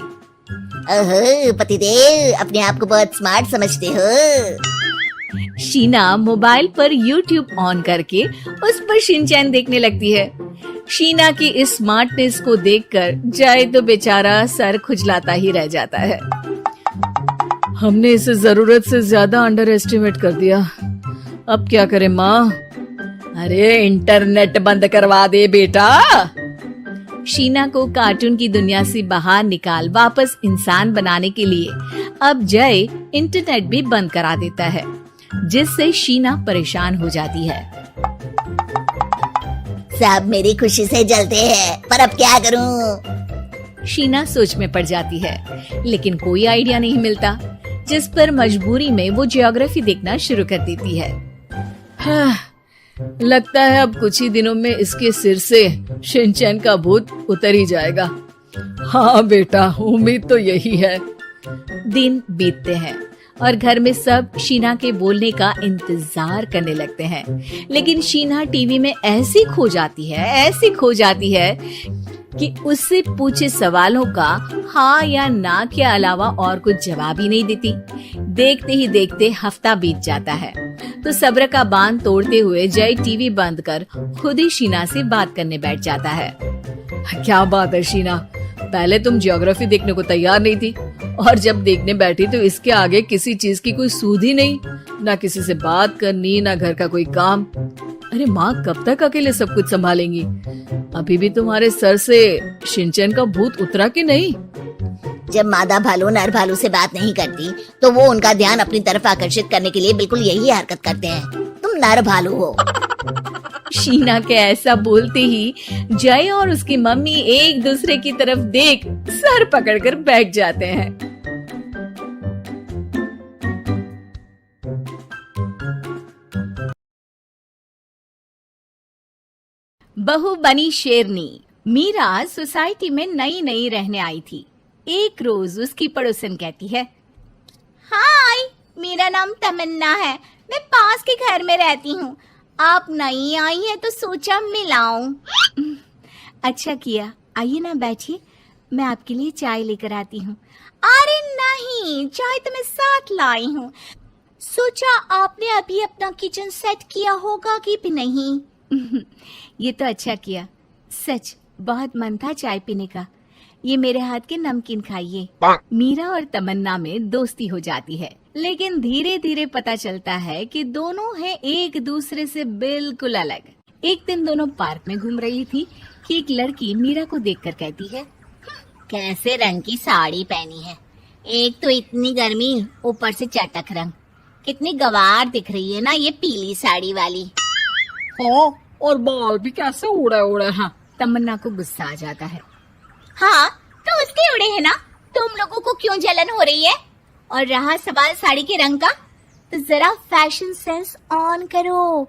ओहो पतिदेव, अपने आप को बहुत स्मार्ट समझते हो। शीना मोबाइल पर YouTube ऑन करके उस पर शिनचैन देखने लगती है। शीना की इस स्मार्टनेस को देखकर जय तो बेचारा सर खुजलाता ही रह जाता है। हमने इसे जरूरत से ज्यादा अंडर एस्टिमेट कर दिया, अब क्या करें माँ? अरे इंटरनेट बंद करवा दे बेटा। शीना को कार्टून की दुनिया से बाहर निकाल वापस इंसान बनाने के लिए अब जय इंटरनेट भी बंद करा देता है, जिससे शीना परेशान हो जाती है। सब मेरी खुशी से जलते हैं, पर अब क्या करूं? शीना सोच में पड़ जाती है, लेकिन कोई आइडिया नहीं मिलता, जिस पर मजबूरी में वो ज्योग्राफी देखना शुरू कर देती है। लगता है अब कुछ ही दिनों में इसके सिर से शिनचैन का भूत उतर ही जाएगा। हाँ बेटा, उम्मीद तो यही है। दिन बीतते हैं और घर में सब शीना के बोलने का इंतजार करने लगते हैं, लेकिन शीना टीवी में ऐसी खो जाती है कि उससे पूछे सवालों का हाँ या ना के अलावा और कुछ जवाब ही नहीं देती। देखते ही देखते हफ्ता बीत जाता है, तो सब्र का बांध तोड़ते हुए जय टीवी बंद कर खुद ही शीना से बात करने बैठ जाता है। क्या बात है शीना, पहले तुम ज्योग्राफी देखने को तैयार नहीं थी, और जब देखने बैठी तो इसके आगे किसी चीज की कोई सूध ही नहीं, ना किसी से बात करनी, ना घर का कोई काम। अरे माँ, कब तक अकेले सब कुछ संभालेंगी? अभी भी तुम्हारे सर से शिनचैन का भूत उतरा कि नहीं? जब मादा भालू नर भालू से बात नहीं करती, तो वो उनका ध्यान अपनी तरफ आकर्षित करने के लिए बिल्कुल यही हरकत करते हैं। तुम नर भालू हो। शीना के ऐसा बोलते ही जय और उसकी मम्मी एक दूसरे की तरफ देख सर पकड़कर बैठ जाते हैं। बहू बनी शेरनी। मीरा सोसाइटी में नई नई रहने आई थी। एक रोज उसकी पड़ोसन कहती है, हाय, मेरा नाम तमन्ना है, मैं पास के घर में रहती हूँ। आप नई आई हैं तो सोचा मिलाऊं। अच्छा किया, आइए ना बैठिए, मैं आपके लिए चाय लेकर आती हूँ। अरे नहीं, चाय तो मैं साथ लाई हूँ। सोचा आपने अभी अपना किचन सेट किया होगा कि भी नहीं। ये तो अच्छा किया, सच बहुत मन था चाय पीने का। ये मेरे हाथ के नमकीन खाइए। मीरा और तमन्ना में दोस्ती हो जाती है, लेकिन धीरे धीरे पता चलता है कि दोनों हैं एक दूसरे से बिल्कुल अलग। एक दिन दोनों पार्क में घूम रही थी कि एक लड़की मीरा को देखकर कहती है, कैसे रंग की साड़ी पहनी है, एक तो इतनी गर्मी, ऊपर से चटक रंग। कितनी गवार दिख रही है ना ये पीली साड़ी वाली। हाँ, और बाल भी कैसे उड़े उड़े हैं। तमन्ना को गुस्सा आ जाता है। हाँ, तो उसके उड़े हैं ना, तुम लोगों को क्यों जलन हो रही है? और रहा सवाल साड़ी के रंग का, तो जरा फैशन सेंस ऑन करो।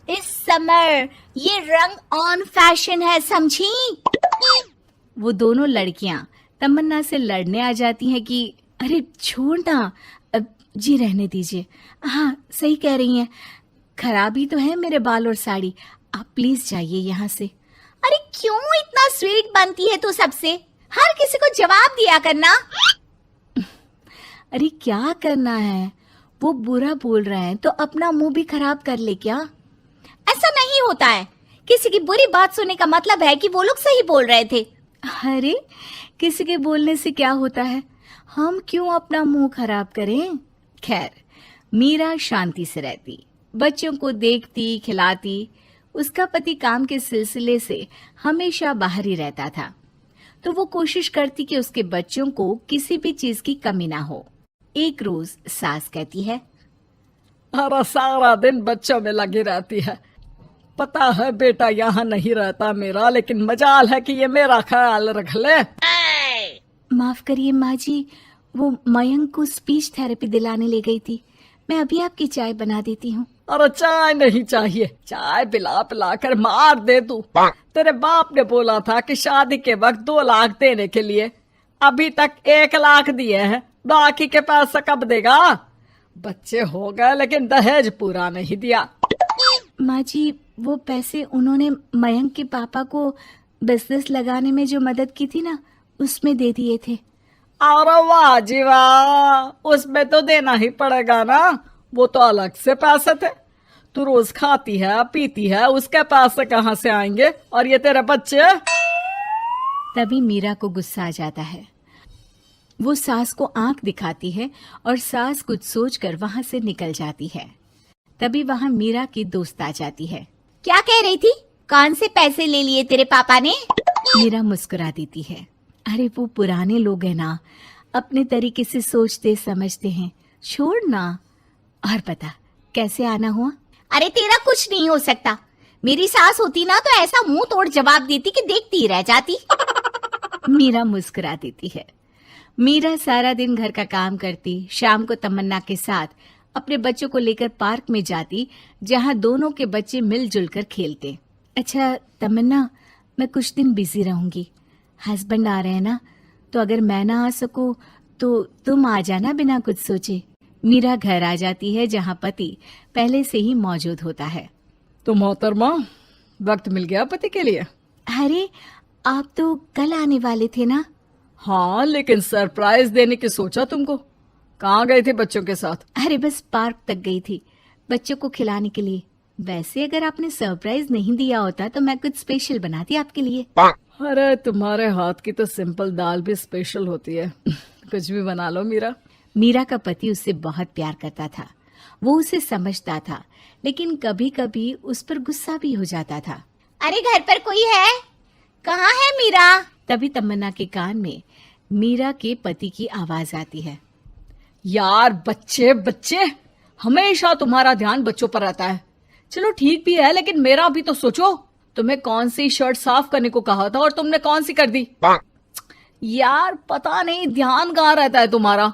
इस समर ये रंग ऑन फैशन है, समझी? वो दोनों लड़कियां तमन्ना से लड़ने आ जाती हैं कि अरे छोड़ ना, अब जी रहने दीजिए। हाँ, सही कह रही हैं, खराबी तो है मेरे बाल और साड़ी, आप प्लीज जाइए यहाँ से। अरे क्यों इतना स्वीट बनती है तू सबसे? हर किसी को जवाब दिया करना। अरे क्या करना है, वो बुरा बोल रहे हैं तो अपना मुंह भी खराब कर ले क्या? ऐसा नहीं होता है, किसी की बुरी बात सुनने का मतलब है कि वो लोग सही बोल रहे थे। अरे किसी के बोलने से क्या होता है, हम क्यों अपना मुंह खराब करें। खैर, मीरा शांति से रहती, बच्चों को देखती खिलाती। उसका पति काम के सिलसिले से हमेशा बाहर ही रहता था, तो वो कोशिश करती कि उसके बच्चों को किसी भी चीज की कमी ना हो। एक रोज सास कहती है, अरे सारा दिन बच्चों में लगी रहती है। पता है बेटा यहाँ नहीं रहता मेरा, लेकिन मजाल है कि ये मेरा ख्याल रख ले। माफ करिए माँ जी, वो मयंक को स्पीच थेरेपी दिलाने ले गई थी। मैं अभी आपकी चाय बना देती हूँ। अरे चाय नहीं चाहिए, चाय पिला पिला कर मार दे तू। तेरे बाप ने बोला था कि शादी के वक्त 2 लाख देने के लिए, अभी तक 1 लाख दिए हैं, बाकी के पैसा कब देगा? बच्चे हो गए लेकिन दहेज पूरा नहीं दिया। माँ जी, वो पैसे उन्होंने मयंक के पापा को बिजनेस लगाने में जो मदद की थी ना, उसमें दे दिए थे। अरे वाह जी वाह, उसमें तो देना ही पड़ेगा ना, वो तो अलग से पैसे थे। तू रोज खाती है पीती है, उसके पैसे कहाँ से आएंगे? और ये तेरे बच्चे। तभी मीरा को गुस्सा आ जाता है। वो सास को आंख दिखाती है और सास कुछ सोचकर वहां से निकल जाती है। तभी वहां मीरा की दोस्त आ जाती है। क्या कह रही थी? कौन से पैसे ले लिए तेरे पापा ने? मीरा मुस्कुरा देती है। अरे वो पुराने लोग हैं ना, अपने तरीके से सोचते समझते हैं, छोड़ ना। और पता कैसे आना हुआ? अरे तेरा कुछ नहीं हो सकता। मेरी सास होती ना तो ऐसा मुंह तोड़ जवाब देती कि देखती ही रह जाती। मीरा मुस्कुरा देती है। मीरा सारा दिन घर का काम करती, शाम को तमन्ना के साथ अपने बच्चों को लेकर पार्क में जाती, जहां दोनों के बच्चे मिलजुल कर खेलते। अच्छा तमन्ना, मैं कुछ दिन बिजी रहूंगी, हस्बैंड आ रहे हैं ना, तो अगर मैं ना आ सकूं तो तुम आ जाना बिना कुछ सोचे। मीरा घर आ जाती है, जहां पति पहले से ही मौजूद होता है। तो मोहतरमा, वक्त मिल गया पति के लिए? अरे आप तो कल आने वाले थे ना? हाँ, लेकिन सरप्राइज देने की सोचा तुमको। कहाँ गए थे बच्चों के साथ? अरे बस पार्क तक गई थी, बच्चों को खिलाने के लिए। वैसे अगर आपने सरप्राइज नहीं दिया होता तो मैं कुछ स्पेशल बनाती आपके लिए। अरे तुम्हारे हाथ की तो सिंपल दाल भी स्पेशल होती है। कुछ भी बना लो मीरा। मीरा का पति उससे बहुत प्यार करता था, वो उसे समझता था, लेकिन कभी कभी उस पर गुस्सा भी हो जाता था। अरे घर पर कोई है? कहाँ है मीरा? तभी तमन्ना के कान में मीरा के पति की आवाज आती है। यार बच्चे बच्चे, हमेशा तुम्हारा ध्यान बच्चों पर रहता है। चलो ठीक भी है, लेकिन मेरा भी तो सोचो। तुम्हें कौन सी शर्ट साफ करने को कहा था और तुमने कौन सी कर दी? यार पता नहीं ध्यान कहाँ रहता है तुम्हारा।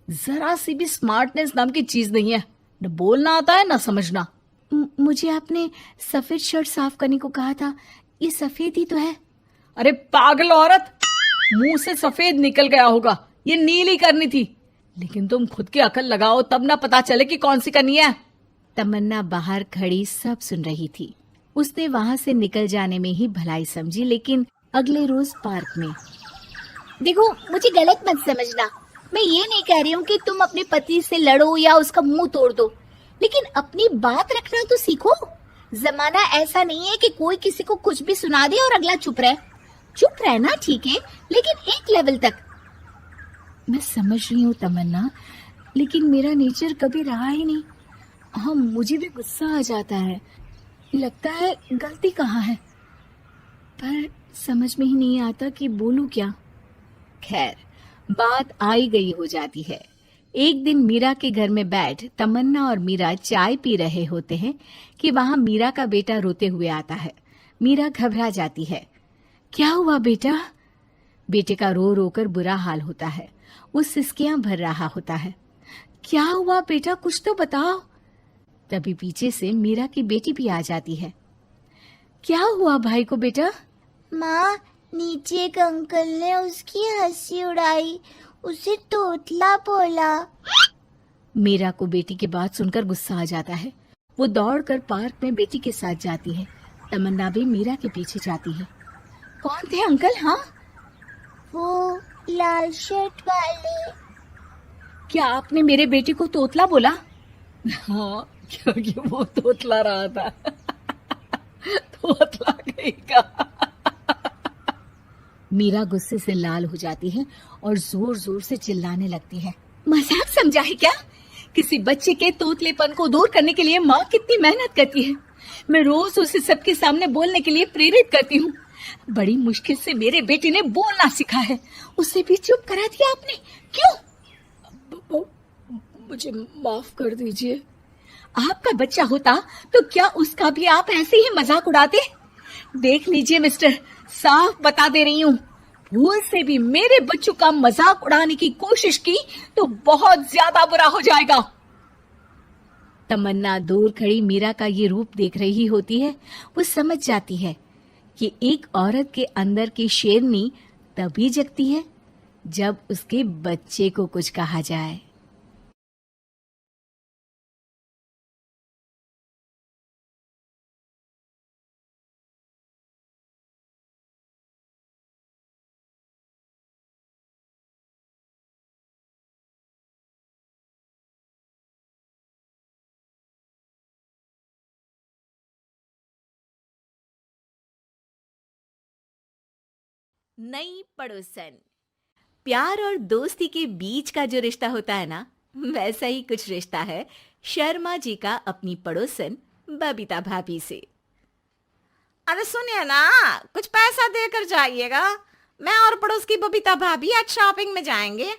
जरा सी भी स्मार्टनेस नाम की चीज नहीं है, न बोलना आता है न समझना। मुझे आपने सफेद शर्ट साफ करने को कहा था, ये सफेद ही तो है। अरे पागल औरत, मुंह से सफेद निकल गया होगा, ये नीली करनी थी। लेकिन तुम खुद की अकल लगाओ तब ना पता चले कि कौन सी करनी है। तमन्ना बाहर खड़ी सब सुन रही थी। उसने वहां से निकल जाने में ही भलाई समझी, लेकिन अगले रोज पार्क में। देखो मुझे गलत मत समझना, मैं ये नहीं कह रही हूँ कि तुम अपने पति से लड़ो या उसका मुंह तोड़ दो, लेकिन अपनी बात रखना तो सीखो। जमाना ऐसा नहीं है कि कोई किसी को कुछ भी सुना दे और अगला चुप रहे। चुप रहना ठीक है, लेकिन एक लेवल तक। मैं समझ रही हूँ तमन्ना, लेकिन मेरा नेचर कभी रहा ही नहीं। हाँ, मुझे भी गुस्सा आ जाता है, लगता है गलती कहाँ है, पर समझ में ही नहीं आता कि बोलूं क्या। खैर, बात आई गई हो जाती है। एक दिन मीरा के घर में बैठ तमन्ना और मीरा चाय पी रहे होते हैं कि वहां मीरा का बेटा रोते हुए आता है। मीरा घबरा जाती है। क्या हुआ बेटा? बेटे का रो रो कर बुरा हाल होता है, वो सिसकियां भर रहा होता है। क्या हुआ बेटा, कुछ तो बताओ। तभी पीछे से मीरा की बेटी भी आ जाती है। क्या हुआ भाई को बेटा? माँ, नीचे एक अंकल ने उसकी हंसी उड़ाई, उसे तोतला बोला। मीरा को बेटी की बात सुनकर गुस्सा आ जाता है। वो दौड़कर पार्क में बेटी के साथ जाती है। तमन्ना भी मीरा के पीछे जाती है। कौन थे अंकल? हाँ, वो लाल शर्ट वाले। क्या आपने मेरे बेटे को तोतला बोला? हाँ, क्योंकि वो तोतला रहा था। तोतला कहीं का। मीरा गुस्से से लाल हो जाती है और जोर जोर से चिल्लाने लगती है। मजाक समझा है क्या? किसी बच्चे के तोतलेपन को दूर करने के लिए माँ कितनी मेहनत करती है। मैं रोज उसे सबके सामने बोलने के लिए प्रेरित करती हूँ। बड़ी मुश्किल से मेरे बेटे ने बोलना सीखा है, उसे भी चुप करा दिया आपने। क्यों? मुझे माफ कर दीजिए। आपका बच्चा होता तो क्या उसका भी आप ऐसे ही मजाक उड़ाते? देख लीजिए मिस्टर, साफ बता दे रही हूँ, भूल से भी मेरे बच्चों का मजाक उड़ाने की कोशिश की तो बहुत ज्यादा बुरा हो जाएगा। तमन्ना दूर खड़ी मीरा का ये रूप देख रही होती है। वो समझ जाती है कि एक औरत के अंदर की शेरनी तभी जगती है जब उसके बच्चे को कुछ कहा जाए। नई पड़ोसन। प्यार और दोस्ती के बीच का जो रिश्ता होता है ना, वैसा ही कुछ रिश्ता है शर्मा जी का अपनी पड़ोसन बबीता भाभी से। अरे सुनिए ना, कुछ पैसा देकर जाइएगा। मैं और पड़ोस की बबीता भाभी आज शॉपिंग में जाएंगे।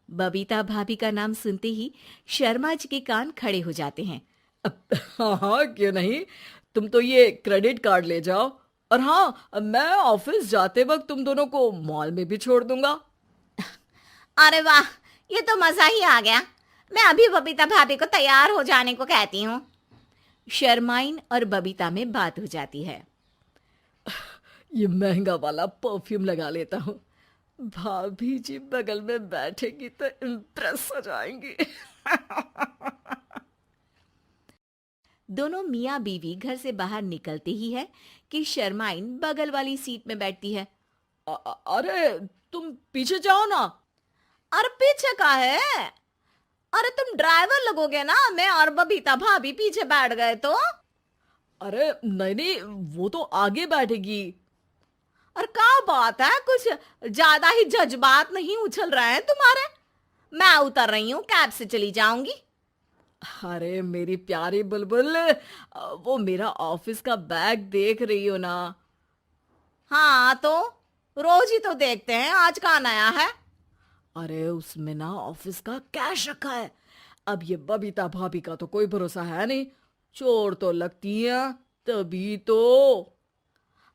बबीता भाभी का नाम सुनते ही शर्मा जी के कान खड़े हो जाते हैं। हाँ हाँ, क्यों नहीं। तुम तो ये क्रेडिट कार्ड ले जाओ, और हाँ, मैं ऑफिस जाते वक्त तुम दोनों को मॉल में भी छोड़ दूंगा। अरे वाह, ये तो मजा ही आ गया। मैं अभी बबीता भाभी को तैयार हो जाने को कहती हूँ। शर्माइन और बबीता में बात हो जाती है। ये महंगा वाला परफ्यूम लगा लेता हूँ, भाभी जी बगल में बैठेगी तो इम्प्रेस हो जाएंगी। दोनों मियाँ बीवी घर से बाहर निकलते ही है कि शर्माइन बगल वाली सीट में बैठती है। अरे तुम पीछे जाओ ना। अरे पीछे का है? अरे तुम ड्राइवर लगोगे ना, मैं और बबीता भाभी पीछे बैठ गए तो। अरे नहीं नहीं, वो तो आगे बैठेगी। और क्या बात है, कुछ ज्यादा ही जज्बात नहीं उछल रहे हैं तुम्हारे? मैं उतर रही हूँ, कैब से चली जाऊंगी। अरे मेरी प्यारी बुलबुल, वो मेरा ऑफिस का बैग देख रही हो ना? हाँ तो रोज ही तो देखते हैं, आज का नया है? अरे उसमें ना ऑफिस का कैश रखा है। अब ये बबीता भाभी का तो कोई भरोसा है नहीं, चोर तो लगती है तभी तो।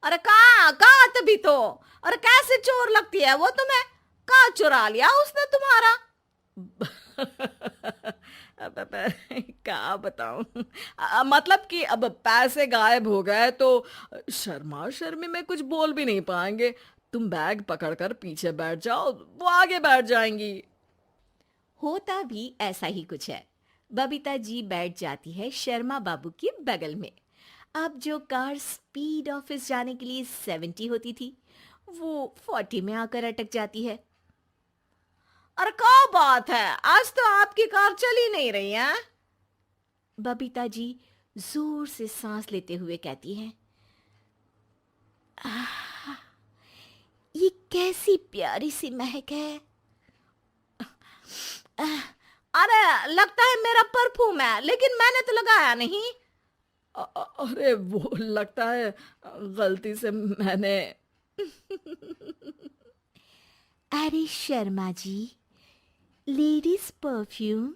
अरे कहाँ तभी तो? अरे कैसे चोर लगती है वो तुम्हें? कहाँ चुरा लिया उसने तुम्हारा? क्या बताऊं, मतलब कि अब पैसे गायब हो गए तो शर्मा शर्मी में कुछ बोल भी नहीं पाएंगे। तुम बैग पकड़कर पीछे बैठ जाओ, वो आगे बैठ जाएंगी। होता भी ऐसा ही कुछ है। बबीता जी बैठ जाती है शर्मा बाबू के बगल में। अब जो कार स्पीड ऑफिस जाने के लिए 70 होती थी, वो 40 में आकर अटक जाती है। अरे क्या बात है, आज तो आपकी कार चली नहीं रही है? बबीता जी जोर से सांस लेते हुए कहती हैं, ये कैसी प्यारी सी महक है। अरे लगता है मेरा परफ्यूम है, लेकिन मैंने तो लगाया नहीं। अरे वो लगता है गलती से मैंने। अरे शर्मा जी, लेडीज परफ्यूम।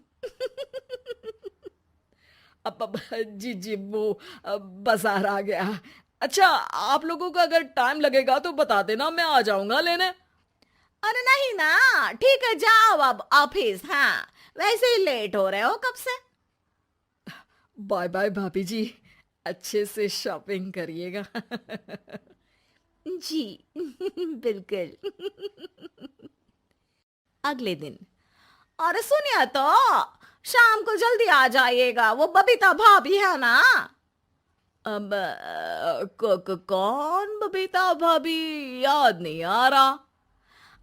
अब जी जी, वो बाजार आ गया। अच्छा, आप लोगों को अगर टाइम लगेगा तो बता देना, मैं आ जाऊंगा लेने। अरे नहीं ना, ठीक है, जाओ अब ऑफिस। हाँ, वैसे ही लेट हो रहे हो कब से। बाय बाय भाभी जी, अच्छे से शॉपिंग करिएगा। जी बिल्कुल। अगले दिन। अरे सुनिए तो, शाम को जल्दी आ जाइएगा, वो बबीता भाभी है ना? अब कौन बबीता भाभी, याद नहीं आ रहा।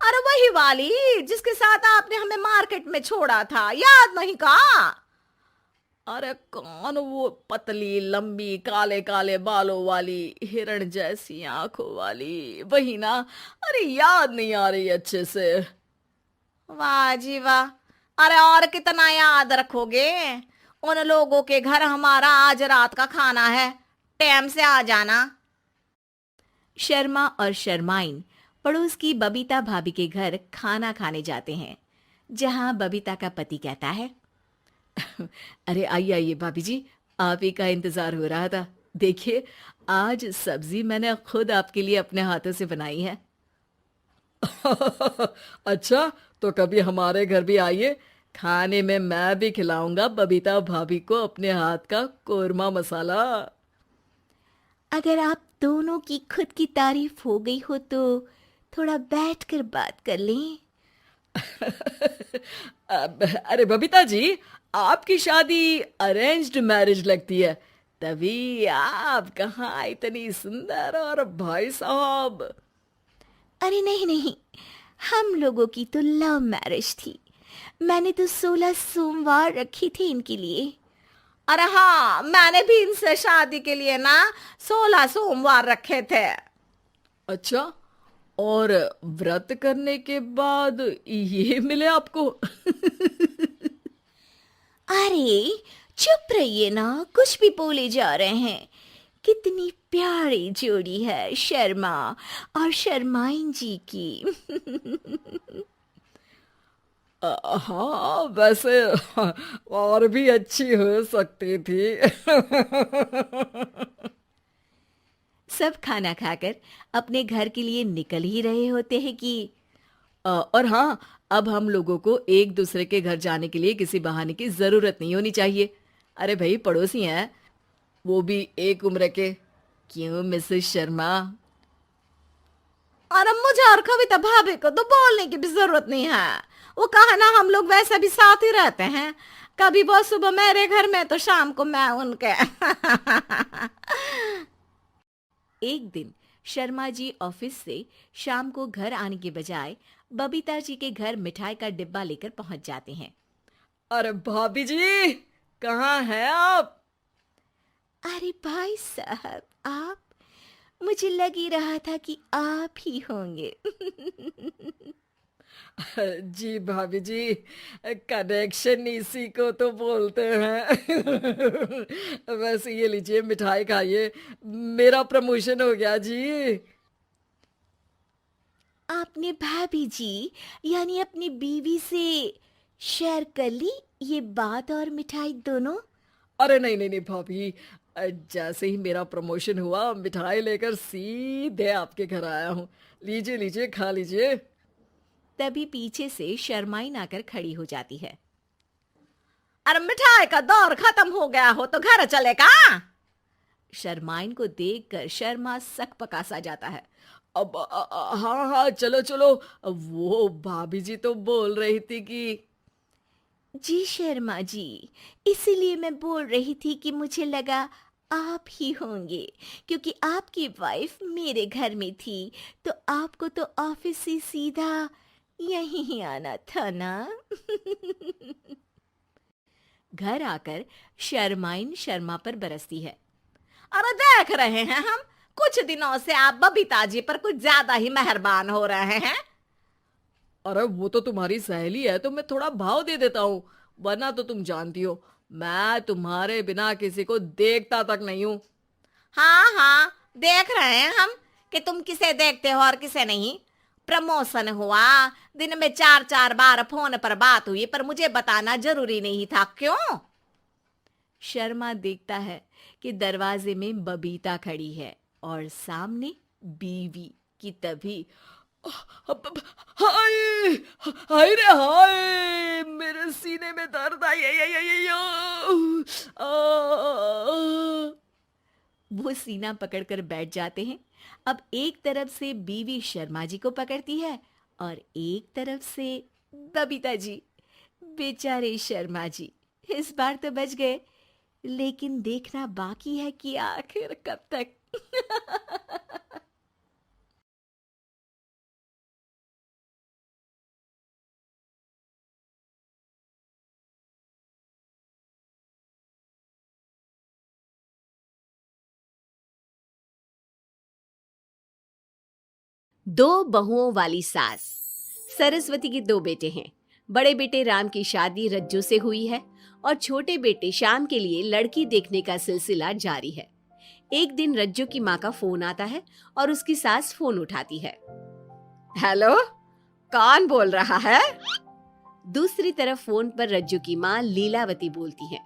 अरे वही वाली जिसके साथ आपने हमें मार्केट में छोड़ा था, याद नहीं का? अरे कौन वो पतली लंबी काले काले बालों वाली हिरण जैसी आंखों वाली, वही ना? अरे याद नहीं आ रही अच्छे से। वाह जी वाह। अरे और कितना याद रखोगे? उन लोगों के घर हमारा आज रात का खाना है, टाइम से आ जाना। शर्मा और शर्माइन पड़ोस की बबीता भाभी के घर खाना खाने जाते हैं, जहां बबीता का पति कहता है, अरे आइए आइए भाभी जी, आप ही का इंतजार हो रहा था। देखिए, आज सब्जी मैंने खुद आपके लिए अपने हाथों से बनाई है। अच्छा, तो कभी हमारे घर भी आइए, खाने में मैं भी खिलाऊंगा बबीता भाभी को अपने हाथ का कोरमा मसाला। अगर आप दोनों की खुद की तारीफ हो गई हो तो थोड़ा बैठकर बात कर लें। अरे बबीता जी, आपकी शादी अरेंज्ड मैरिज लगती है, तभी आप कहाँ इतनी सुंदर और भाई साहब। अरे नहीं नहीं, हम लोगों की तो लव मैरिज थी। मैंने तो 16 सोमवार रखी थी इनके लिए। अरे हाँ, मैंने भी इनसे शादी के लिए ना 16 सोमवार रखे थे। अच्छा, और व्रत करने के बाद ये मिले आपको? अरे चुप रहिए ना, कुछ भी बोले जा रहे हैं। कितनी प्यारी जोड़ी है शर्मा और शर्माइन जी की। हाँ, वैसे और भी अच्छी हो सकती थी। सब खाना खाकर अपने घर के लिए निकल ही रहे होते हैं कि और हाँ, अब हम लोगों को एक दूसरे के घर जाने के लिए किसी बहाने की जरूरत नहीं होनी चाहिए। अरे भाई, पड़ोसी हैं, वो भी एक उम्र के। क्यों मिसेस शर्मा? और अब मुझे और कविता भाभी को तो बोलने की भी जरूरत नहीं है। वो कहा ना, हम लोग वैसे भी साथ ही रहते हैं। कभी वो सुबह मेरे घर में तो शाम को मैं उनके। एक दिन शर्मा जी ऑफिस से शाम को घर आने के बजाय बबीता जी के घर मिठाई का डिब्बा लेकर पहुंच जाते हैं। अरे भाभी जी, कहाँ हैं आप? अरे भाई साहब, आप, मुझे लग ही रहा था कि आप ही होंगे। जी भाभी जी, कनेक्शन इसी को तो बोलते हैं। वैसे ये लीजिए, मिठाई खाइए, मेरा प्रमोशन हो गया जी। आपने भाभी जी यानी अपनी बीवी से शेयर कर ली ये बात और मिठाई दोनों? अरे नहीं नहीं नहीं भाभी, जैसे ही मेरा प्रमोशन हुआ, मिठाई लेकर सीधे आपके घर आया हूँ। लीजिए लीजिए, खा लीजिए। तभी पीछे से शर्माइन आकर खड़ी हो जाती है। अरे मिठाई का दौर खत्म हो गया हो तो घर चले का? शर्माइन को देखकर शर्मा सकपका सा जाता है। अब हाँ हाँ, चलो चलो। वो भाभी जी तो बोल रही थी कि जी शर्मा जी, इसीलिए मैं बोल रही थी कि मुझे लगा आप ही होंगे, क्योंकि आपकी वाइफ मेरे घर में थी तो आपको तो ऑफिस से सीधा यहीं ही आना था ना। घर आकर शर्माइन शर्मा पर बरसती है। अरे देख रहे हैं हम, कुछ दिनों से आप बबीता जी पर कुछ ज्यादा ही मेहरबान हो रहे हैं। अरे वो तो तुम्हारी सहेली है, तो मैं थोड़ा भाव दे देता हूँ, वरना तो तुम जानती हो, मैं तुम्हारे बिना किसी को देखता तक नहीं हूँ। हाँ हाँ, देख रहे हैं हम कि तुम किसे देखते हो और किसे नहीं। प्रमोशन हुआ, दिन में 4-4 बार फोन पर बात हुई, पर मुझे बताना जरूरी नहीं था, क्यों? शर्मा देखता है कि दरवाजे में बबीता खड़ी है और सामने बीवी की। तभी हाय हाय रे हाय, मेरे सीने में दर्द आई। वो सीना पकड़कर बैठ जाते हैं। अब एक तरफ से बीवी शर्मा जी को पकड़ती है और एक तरफ से बबीता जी। बेचारे शर्मा जी इस बार तो बच गए, लेकिन देखना बाकी है कि आखिर कब तक। दो बहुओं वाली सास। सरस्वती के दो बेटे हैं। बड़े बेटे राम की शादी रज्जू से हुई है और छोटे बेटे श्याम के लिए लड़की देखने का सिलसिला जारी है। एक दिन रज्जू की माँ का फोन आता है और उसकी सास फोन उठाती है। हेलो, कौन बोल रहा है? दूसरी तरफ फोन पर रज्जू की माँ लीलावती बोलती है।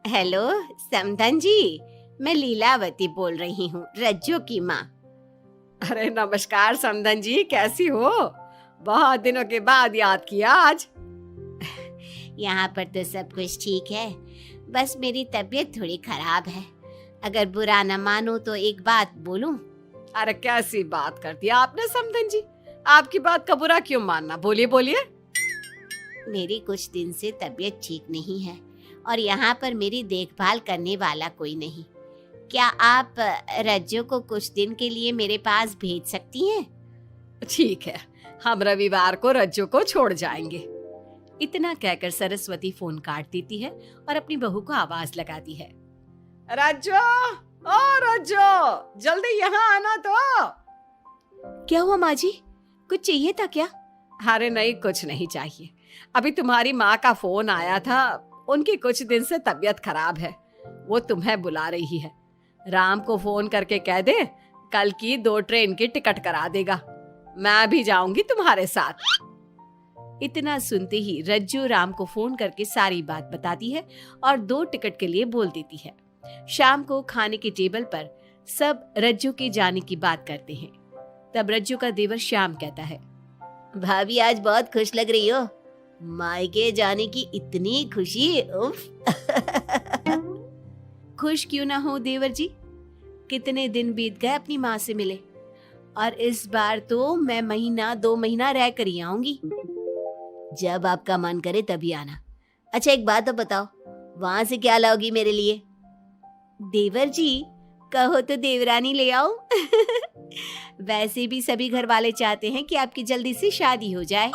हेलो समधन जी, मैं लीलावती बोल रही हूँ, रज्जू की माँ। अरे नमस्कार समधन जी, कैसी हो? बहुत दिनों के बाद याद किया आज। यहाँ पर तो सब कुछ ठीक है, बस मेरी तबीयत थोड़ी खराब है। अगर बुरा न मानो तो एक बात बोलूं? अरे कैसी बात कर दिया आपने समधन जी, आपकी बात का बुरा क्यों मानना, बोलिए बोलिए। मेरी कुछ दिन से तबीयत ठीक नहीं है और यहाँ पर मेरी देखभाल करने वाला कोई नहीं। क्या आप रज्जू को कुछ दिन के लिए मेरे पास भेज सकती हैं? ठीक है, हम रविवार को रज्जू को छोड़ जाएंगे। इतना कहकर सरस्वती फोन काट देती है और अपनी बहू को आवाज लगाती है। रज्जू, ओ रज्जू, जल्दी यहाँ आना तो। क्या हुआ माँ जी, कुछ चाहिए था क्या? अरे नहीं, कुछ नहीं चाहिए। अभी तुम्हारी माँ का फोन आया था, उनकी कुछ दिन से तबीयत खराब है, वो तुम्हें बुला रही है। राम को फोन करके कह दे कल की 2 ट्रेन की टिकट करा देगा, मैं भी जाऊंगी तुम्हारे साथ। इतना सुनते ही रज्जू राम को फोन करके सारी बात बताती है और 2 टिकट के लिए बोल देती है। शाम को खाने के टेबल पर सब रज्जू के जाने की बात करते हैं। तब रज्जू का देवर श्याम कहता है, भाभी आज बहुत खुश लग रही हो, मायके जाने की इतनी खुशी, उफ। खुश क्यों ना हो देवर जी, कितने दिन बीत गए अपनी माँ से मिले और इस बार तो मैं 1-2 महीना रह कर ही आऊंगी। जब आपका मन करे तभी आना। अच्छा एक बात तो बताओ, वहां से क्या लाओगी मेरे लिए? देवर जी कहो तो देवरानी ले आओ। वैसे भी सभी घर वाले चाहते हैं कि आपकी जल्दी से शादी हो जाए।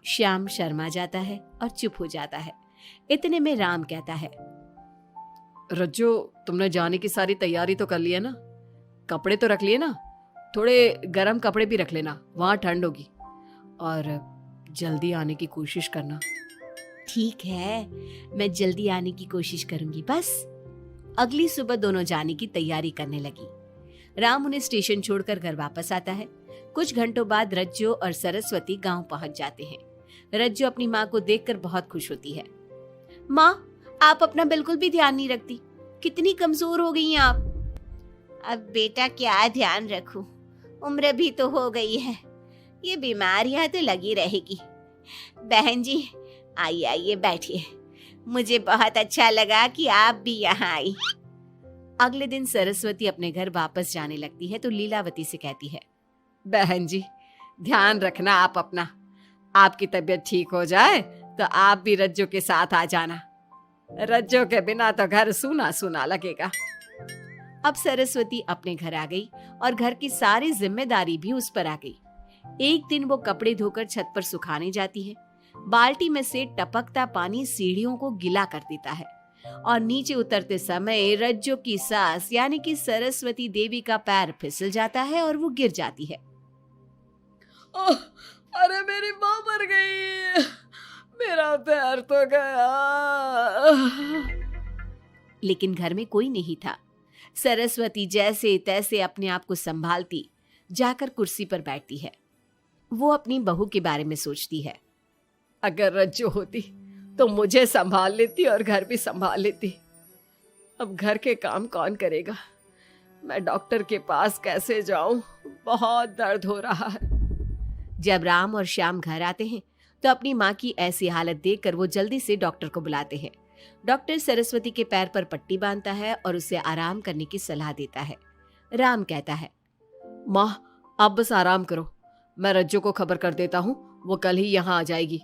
श्याम शर्मा जाता है और चुप हो जाता है। इतने में राम कहता है, रज्जू, तुमने जाने की सारी तैयारी तो कर ली है ना? कपड़े तो रख लिए ना? थोड़े गर्म कपड़े भी रख लेना, वहां ठंड होगी, और जल्दी आने की कोशिश करना। ठीक है, मैं जल्दी आने की कोशिश करूंगी बस। अगली सुबह दोनों जाने की तैयारी करने लगी। राम उन्हें स्टेशन छोड़कर घर वापस आता है। कुछ घंटों बाद रज्जू और सरस्वती गांव पहुंच जाते हैं। रज्जू अपनी माँ को देखकर बहुत खुश होती है। माँ, आप अपना बिल्कुल भी ध्यान नहीं रखती, कितनी कमजोर हो गई हैं आप। अब बेटा क्या ध्यान रखूं, उम्र भी तो हो गई है, ये बीमारियां तो लगी रहेगी। बहन जी आइए आइए बैठिए, मुझे बहुत अच्छा लगा कि आप भी यहाँ आई। अगले दिन सरस्वती अपने घर वापस जाने लगती है तो लीलावती से कहती है, बहन जी ध्यान रखना आप अपना, आपकी तबीयत ठीक हो जाए तो आप भी रज्जू के साथ आ जाना, रज्जू के बिना तो घर सूना सूना लगेगा। अब सरस्वती अपने घर आ गई और घर की सारी जिम्मेदारी भी उस पर आ गई। एक दिन वो कपड़े धोकर छत पर सुखाने जाती है। बाल्टी में से टपकता पानी सीढ़ियों को गिला कर देता है और नीचे उतरते समय रज्जू की सास यानी कि सरस्वती देवी का पैर फिसल जाता है और वो गिर जाती है। ओह, अरे मेरी माँ मर गई, मेरा पैर तो गया। लेकिन घर में कोई नहीं था। सरस्वती जैसे तैसे अपने आप को संभालती जाकर कुर्सी पर बैठती है। वो अपनी बहू के बारे में सोचती है। अगर रज्जू होती तो मुझे संभाल लेती और घर भी संभाल लेती। अब घर के काम कौन करेगा? मैं डॉक्टर के पास कैसे जाऊं? बहुत दर्द हो रहा है। जब राम और श्याम घर आते हैं तो अपनी माँ की ऐसी हालत देखकर वो जल्दी से डॉक्टर को बुलाते हैं। डॉक्टर सरस्वती के पैर पर पट्टी बांधता है और उसे आराम करने की सलाह देता है। राम कहता है, माँ आप बस आराम करो, मैं रज्जू को खबर कर देता हूँ, वो कल ही यहाँ आ जाएगी।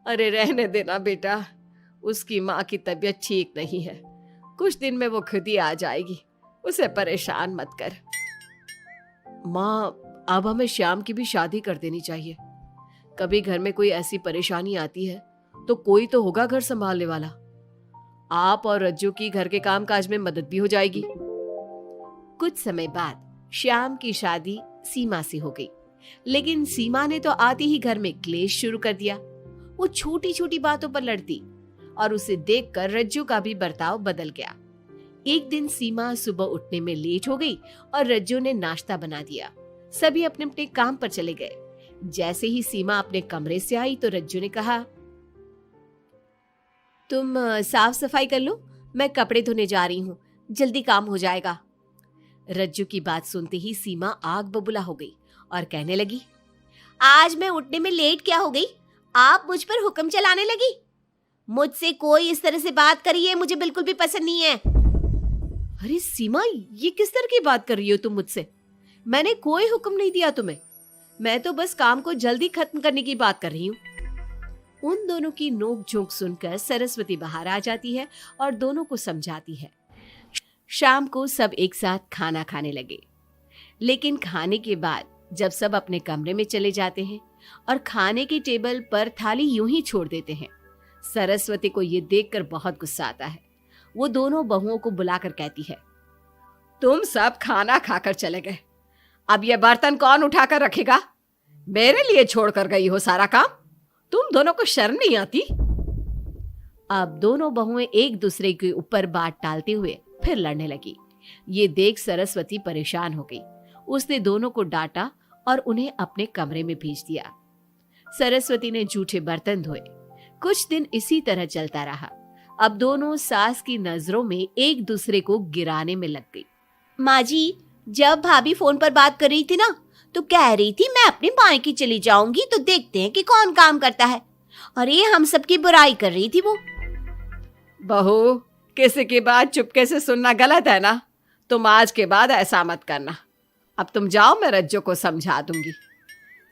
अरे रहने देना बेटा, उसकी माँ की तबीयत ठीक नहीं है, कुछ दिन में वो खुद ही आ जाएगी, उसे परेशान मत कर। माँ अब हमें श्याम की भी शादी कर देनी चाहिए। कभी घर में कोई ऐसी परेशानी आती है तो कोई तो होगा घर संभालने वाला। आप और रज्जू की घर के काम काज में मदद भी हो जाएगी। कुछ समय बाद श्याम की शादी सीमा से हो गई, लेकिन सीमा ने तो आते ही घर में क्लेश शुरू कर दिया। वो छोटी छोटी बातों पर लड़ती और उसे देखकर रज्जू का भी बर्ताव बदल गया। एक दिन सीमा सुबह उठने में लेट हो गई और रज्जू ने नाश्ता बना दिया। सभी अपने अपने काम पर चले गए। जैसे ही सीमा अपने कमरे से आई तो रज्जू ने कहा, तुम साफ सफाई कर लो, मैं कपड़े धोने जा रही हूँ, जल्दी काम हो जाएगा। रज्जू की बात सुनते ही सीमा आग बबूला हो गई और कहने लगी, आज मैं उठने में लेट क्या हो गई? आप मुझ पर हुक्म चलाने लगी। मुझसे कोई इस तरह से बात करी है मुझे बिल्कुल भी पसंद नहीं है। अरे सीमा, ये किस तरह की बात कर रही हो तुम मुझसे? मैंने कोई हुक्म नहीं दिया तुम्हें, मैं तो बस काम को जल्दी खत्म करने की बात कर रही हूँ। उन दोनों की नोक झोंक सुनकर सरस्वती बाहर आ जाती है और दोनों को समझाती है। शाम को सब एक साथ खाना खाने लगे, लेकिन खाने के बाद जब सब अपने कमरे में चले जाते हैं और खाने की टेबल पर थाली यूं ही छोड़ देते हैं, सरस्वती को ये देखकर बहुत गुस्सा आता है। वो दोनों बहुओं को बुलाकर कहती है, तुम सब खाना खाकर चले गए, अब ये बर्तन कौन उठाकर रखेगा? मेरे लिए छोड़कर गई हो सारा काम। तुम दोनों को शर्म नहीं आती? अब दोनों बहुएं एक दूसरे के ऊपर बात टालते हुए फिर लड़ने लगी। ये देख सरस्वती परेशान हो गई। उसने दोनों को डांटा और उन्हें अपने कमरे में भेज दिया। सरस्वती ने जूठे बर्तन धोए। कुछ दिन इसी तरह चलता रहा। अब दोनों सास की नजरों में एक दूसरे को गिराने में लग गई। माँ जी, जब भाभी फोन पर बात कर रही थी ना, तो कह रही थी मैं अपने मायके चली जाऊंगी तो देखते हैं कि कौन काम करता है। अरे हम सबकी बुराई कर रही थी वो। बहू, किसी की बात चुपके से सुनना गलत है ना? तुम आज के बाद ऐसा मत करना। अब तुम जाओ, मैं रज्जू को समझा दूंगी।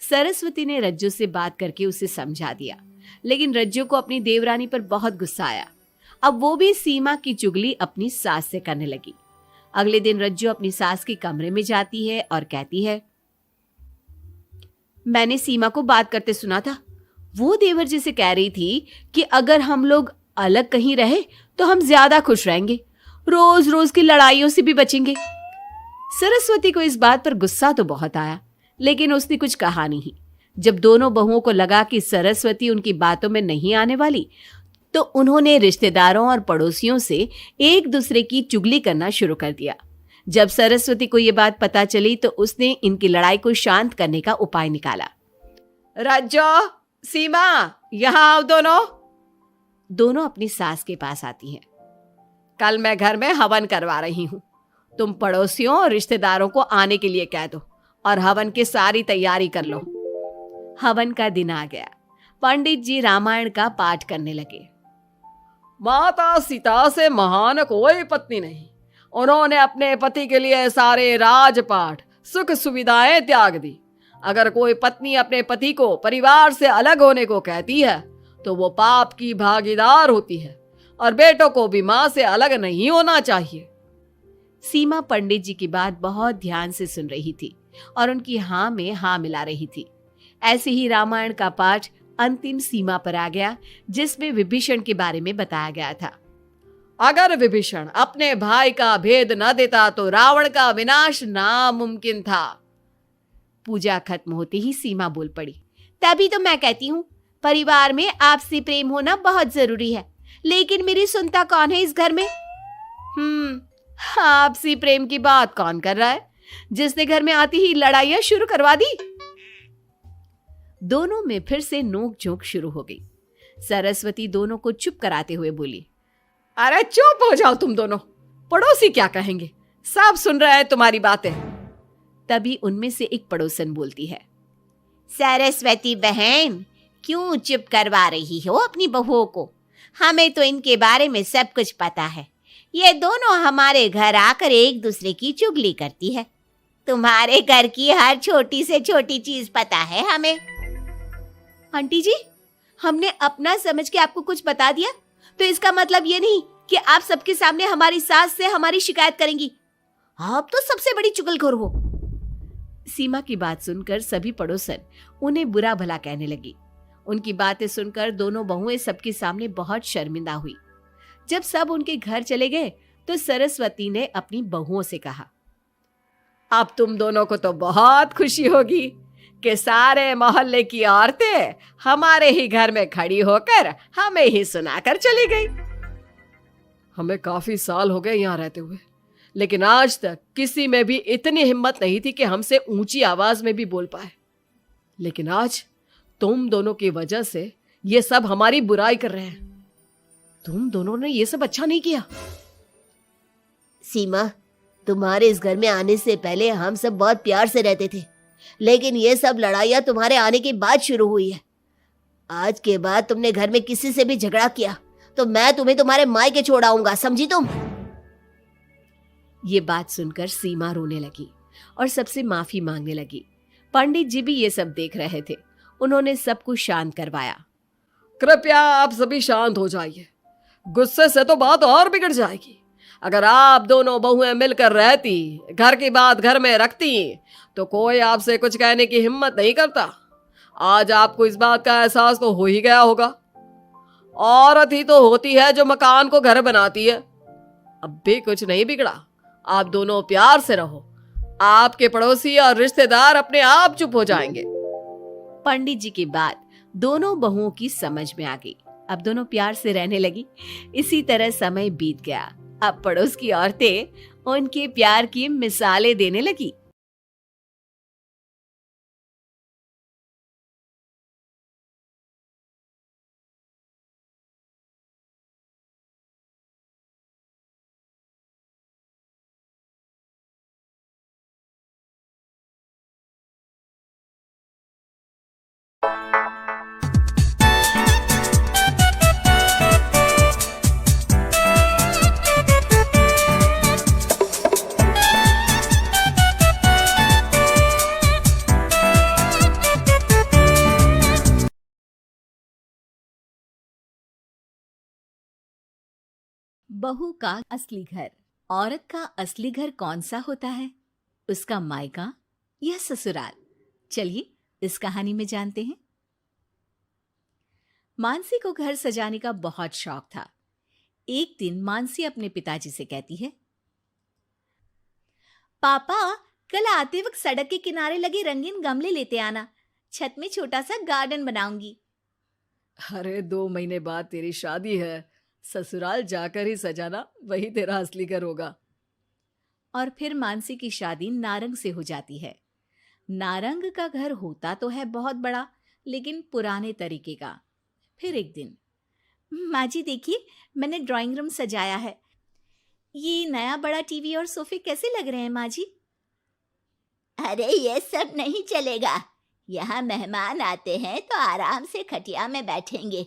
सरस्वती ने रज्जू से बात करके उसे समझा दिया, लेकिन रज्जू को अपनी देवरानी पर बहुत गुस्सा आया। अब वो भी सीमा की चुगली अपनी सास से करने लगी। अगले दिन रज्जू अपनी सास के कमरे में जाती है और कहती है, मैंने सीमा को बात करते सुना था। वो देवर जी से कह रही थी कि अगर हम लोग अलग कहीं रहे तो हम ज्यादा खुश रहेंगे, रोज रोज की लड़ाइयों से भी बचेंगे। सरस्वती को इस बात पर गुस्सा तो बहुत आया, लेकिन उसने कुछ कहा नहीं। जब दोनों बहुओं को लगा कि सरस्वती उनकी बातों में नहीं आने वाली, तो उन्होंने रिश्तेदारों और पड़ोसियों से एक दूसरे की चुगली करना शुरू कर दिया। जब सरस्वती को ये बात पता चली तो उसने इनकी लड़ाई को शांत करने का उपाय निकाला। रज्जो, सीमा, यहाँ आओ दोनों। दोनों अपनी सास के पास आती हैं। कल मैं घर में हवन करवा रही हूँ, तुम पड़ोसियों और रिश्तेदारों को आने के लिए कह दो और हवन की सारी तैयारी कर लो। हवन का दिन आ गया। पंडित जी रामायण का पाठ करने लगे। माता सीता से महान कोई पत्नी नहीं, उन्होंने अपने पति के लिए सारे राजपाट सुख सुविधाएं त्याग दी। अगर कोई पत्नी अपने पति को परिवार से अलग होने को कहती है तो वो पाप की भागीदार होती है, और बेटों को भी मां से अलग नहीं होना चाहिए। सीमा पंडित जी की बात बहुत ध्यान से सुन रही थी और उनकी हाँ में हाँ मिला रही थी। ऐसे ही रामायण का पाठ अंतिम सीमा पर आ गया, जिसमें विभीषण के बारे में बताया गया था। अगर विभीषण अपने भाई का भेद न देता तो रावण का विनाश नामुमकिन था। पूजा खत्म होते ही सीमा बोल पड़ी, तभी तो मैं कहती हूँ परिवार में आपसी प्रेम होना बहुत जरूरी है, लेकिन मेरी सुनता कौन है इस घर में? आपसी प्रेम की बात कौन कर रहा है, जिसने घर में आती ही लड़ाइयां शुरू करवा दी? दोनों में फिर से नोक झोंक शुरू हो गई। सरस्वती दोनों को चुप कराते हुए बोली, अरे चुप हो जाओ तुम दोनों, पड़ोसी क्या कहेंगे, सब सुन रहे हैं तुम्हारी बातें। तभी उनमें से एक पड़ोसन बोलती है, सरस्वती बहन, क्यों चुप करवा रही हो अपनी बहुओं को? हमें तो इनके बारे में सब कुछ पता है। ये दोनों हमारे घर आकर एक दूसरे की चुगली करती है। तुम्हारे घर की हर छोटी से छोटी चीज पता है हमें। आंटी जी, हमने अपना समझ के आपको कुछ बता दिया तो इसका मतलब ये नहीं कि आप सबके सामने हमारी सास से हमारी शिकायत करेंगी। आप तो सबसे बड़ी चुगलखोर हो। सीमा की बात सुनकर सभी पड़ोसन उन्हें बुरा भला कहने लगी। उनकी बातें सुनकर दोनों बहुएं सबके सामने बहुत शर्मिंदा हुई। जब सब उनके घर चले गए तो सरस्वती ने अपनी बहुओं से कहा, अब तुम दोनों को तो बहुत खुशी होगी कि सारे मोहल्ले की औरतें हमारे ही घर में खड़ी होकर हमें ही सुनाकर चली गई। हमें काफी साल हो गए यहाँ रहते हुए, लेकिन आज तक किसी में भी इतनी हिम्मत नहीं थी कि हमसे ऊंची आवाज में भी बोल पाए। लेकिन आज तुम दोनों की वजह से ये सब हमारी बुराई कर रहे हैं। तुम दोनों ने ये सब अच्छा नहीं किया। सीमा, तुम्हारे इस घर में आने से पहले हम सब बहुत प्यार से रहते थे, लेकिन ये सब लड़ाइयाँ तुम्हारे आने के बाद शुरू हुई है। आज के बाद तुमने घर में किसी से भी झगड़ा किया तो मैं तुम्हें तुम्हारे मायके छोड़ाऊंगा, समझी तुम? ये बात सुनकर सीमा रोने लगी और सबसे माफी मांगने लगी। पंडित जी भी ये सब देख रहे थे। उन्होंने सबको शांत करवाया। कृपया आप सभी शांत हो जाइए, गुस्से से तो बात और बिगड़ जाएगी। अगर आप दोनों बहुएं मिलकर रहती, घर की बात घर में रखती, तो कोई आपसे कुछ कहने की हिम्मत नहीं करता। आज आपको इस बात का एहसास तो हो ही गया होगा। औरत ही तो होती है जो मकान को घर बनाती है। अब भी कुछ नहीं बिगड़ा, आप दोनों प्यार से रहो। आपके पड़ोसी और रिश्तेदार अपने आप चुप हो जाएंगे। पंडित जी की बात दोनों बहुओं की समझ में आ गई। अब दोनों प्यार से रहने लगी। इसी तरह समय बीत गया। अब पड़ोस की औरतें उनके प्यार की मिसालें देने लगी। बहू का असली घर। औरत का असली घर कौन सा होता है? उसका मायका या ससुराल? चलिए इस कहानी में जानते हैं। मानसी को घर सजाने का बहुत शौक था। एक दिन मानसी अपने पिताजी से कहती है, पापा, कल आते वक्त सड़क के किनारे लगे रंगीन गमले लेते आना, छत में छोटा सा गार्डन बनाऊंगी। अरे 2 महीने बाद तेरी शादी है, ससुराल जाकर ही सजाना, वही तेरा असली घर होगा। और फिर मानसी की शादी नारंग से हो जाती है। नारंग का घर होता तो है बहुत बड़ा, लेकिन पुराने तरीके का। फिर एक दिन, माँ जी देखिए, मैंने ड्राइंग रूम सजाया है। ये नया बड़ा टीवी और सोफे कैसे लग रहे हैं माँ जी? अरे ये सब नहीं चलेगा। यहाँ मेहमान आते हैं तो आराम से खटिया में बैठेंगे,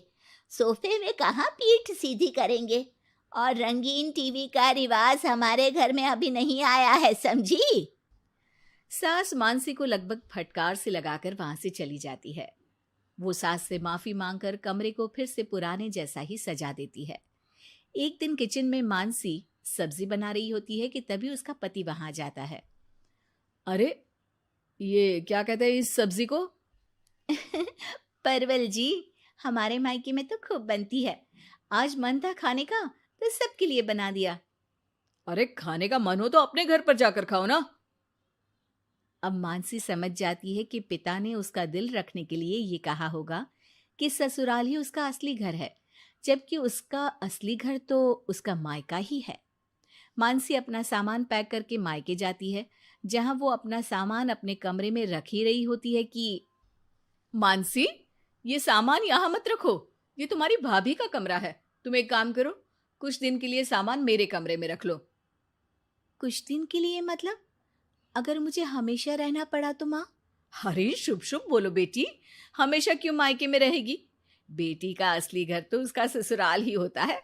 सोफे में कहाँ पीठ सीधी करेंगे। और रंगीन टीवी का रिवाज हमारे घर में अभी नहीं आया है, समझी? सास मानसी को लगभग फटकार से लगाकर वहां से चली जाती है। वो सास से माफी मांगकर कमरे को फिर से पुराने जैसा ही सजा देती है। एक दिन किचन में मानसी सब्जी बना रही होती है कि तभी उसका पति वहां आ जाता है। अरे ये क्या कहते हैं इस सब्जी को? परवल जी, हमारे मायके में तो खूब बनती है। आज मन था खाने का तो सबके लिए बना दिया। अरे खाने का मन हो तो अपने घर पर जाकर खाओ ना। अब मानसी समझ जाती है कि पिता ने उसका दिल रखने के लिए ये कहा होगा कि ससुराल ही उसका असली घर है, जबकि उसका असली घर तो उसका मायका ही है। मानसी अपना सामान पैक करके मायके जाती है, जहां वो अपना सामान अपने कमरे में रख ही रही होती है कि मानसी, ये सामान यहाँ मत रखो, ये तुम्हारी भाभी का कमरा है। तुम एक काम करो, कुछ दिन के लिए सामान मेरे कमरे में रख लो। कुछ दिन के लिए मतलब? अगर मुझे हमेशा रहना पड़ा तो माँ? अरे शुभ शुभ बोलो बेटी, हमेशा क्यों मायके में रहेगी? बेटी का असली घर तो उसका ससुराल ही होता है।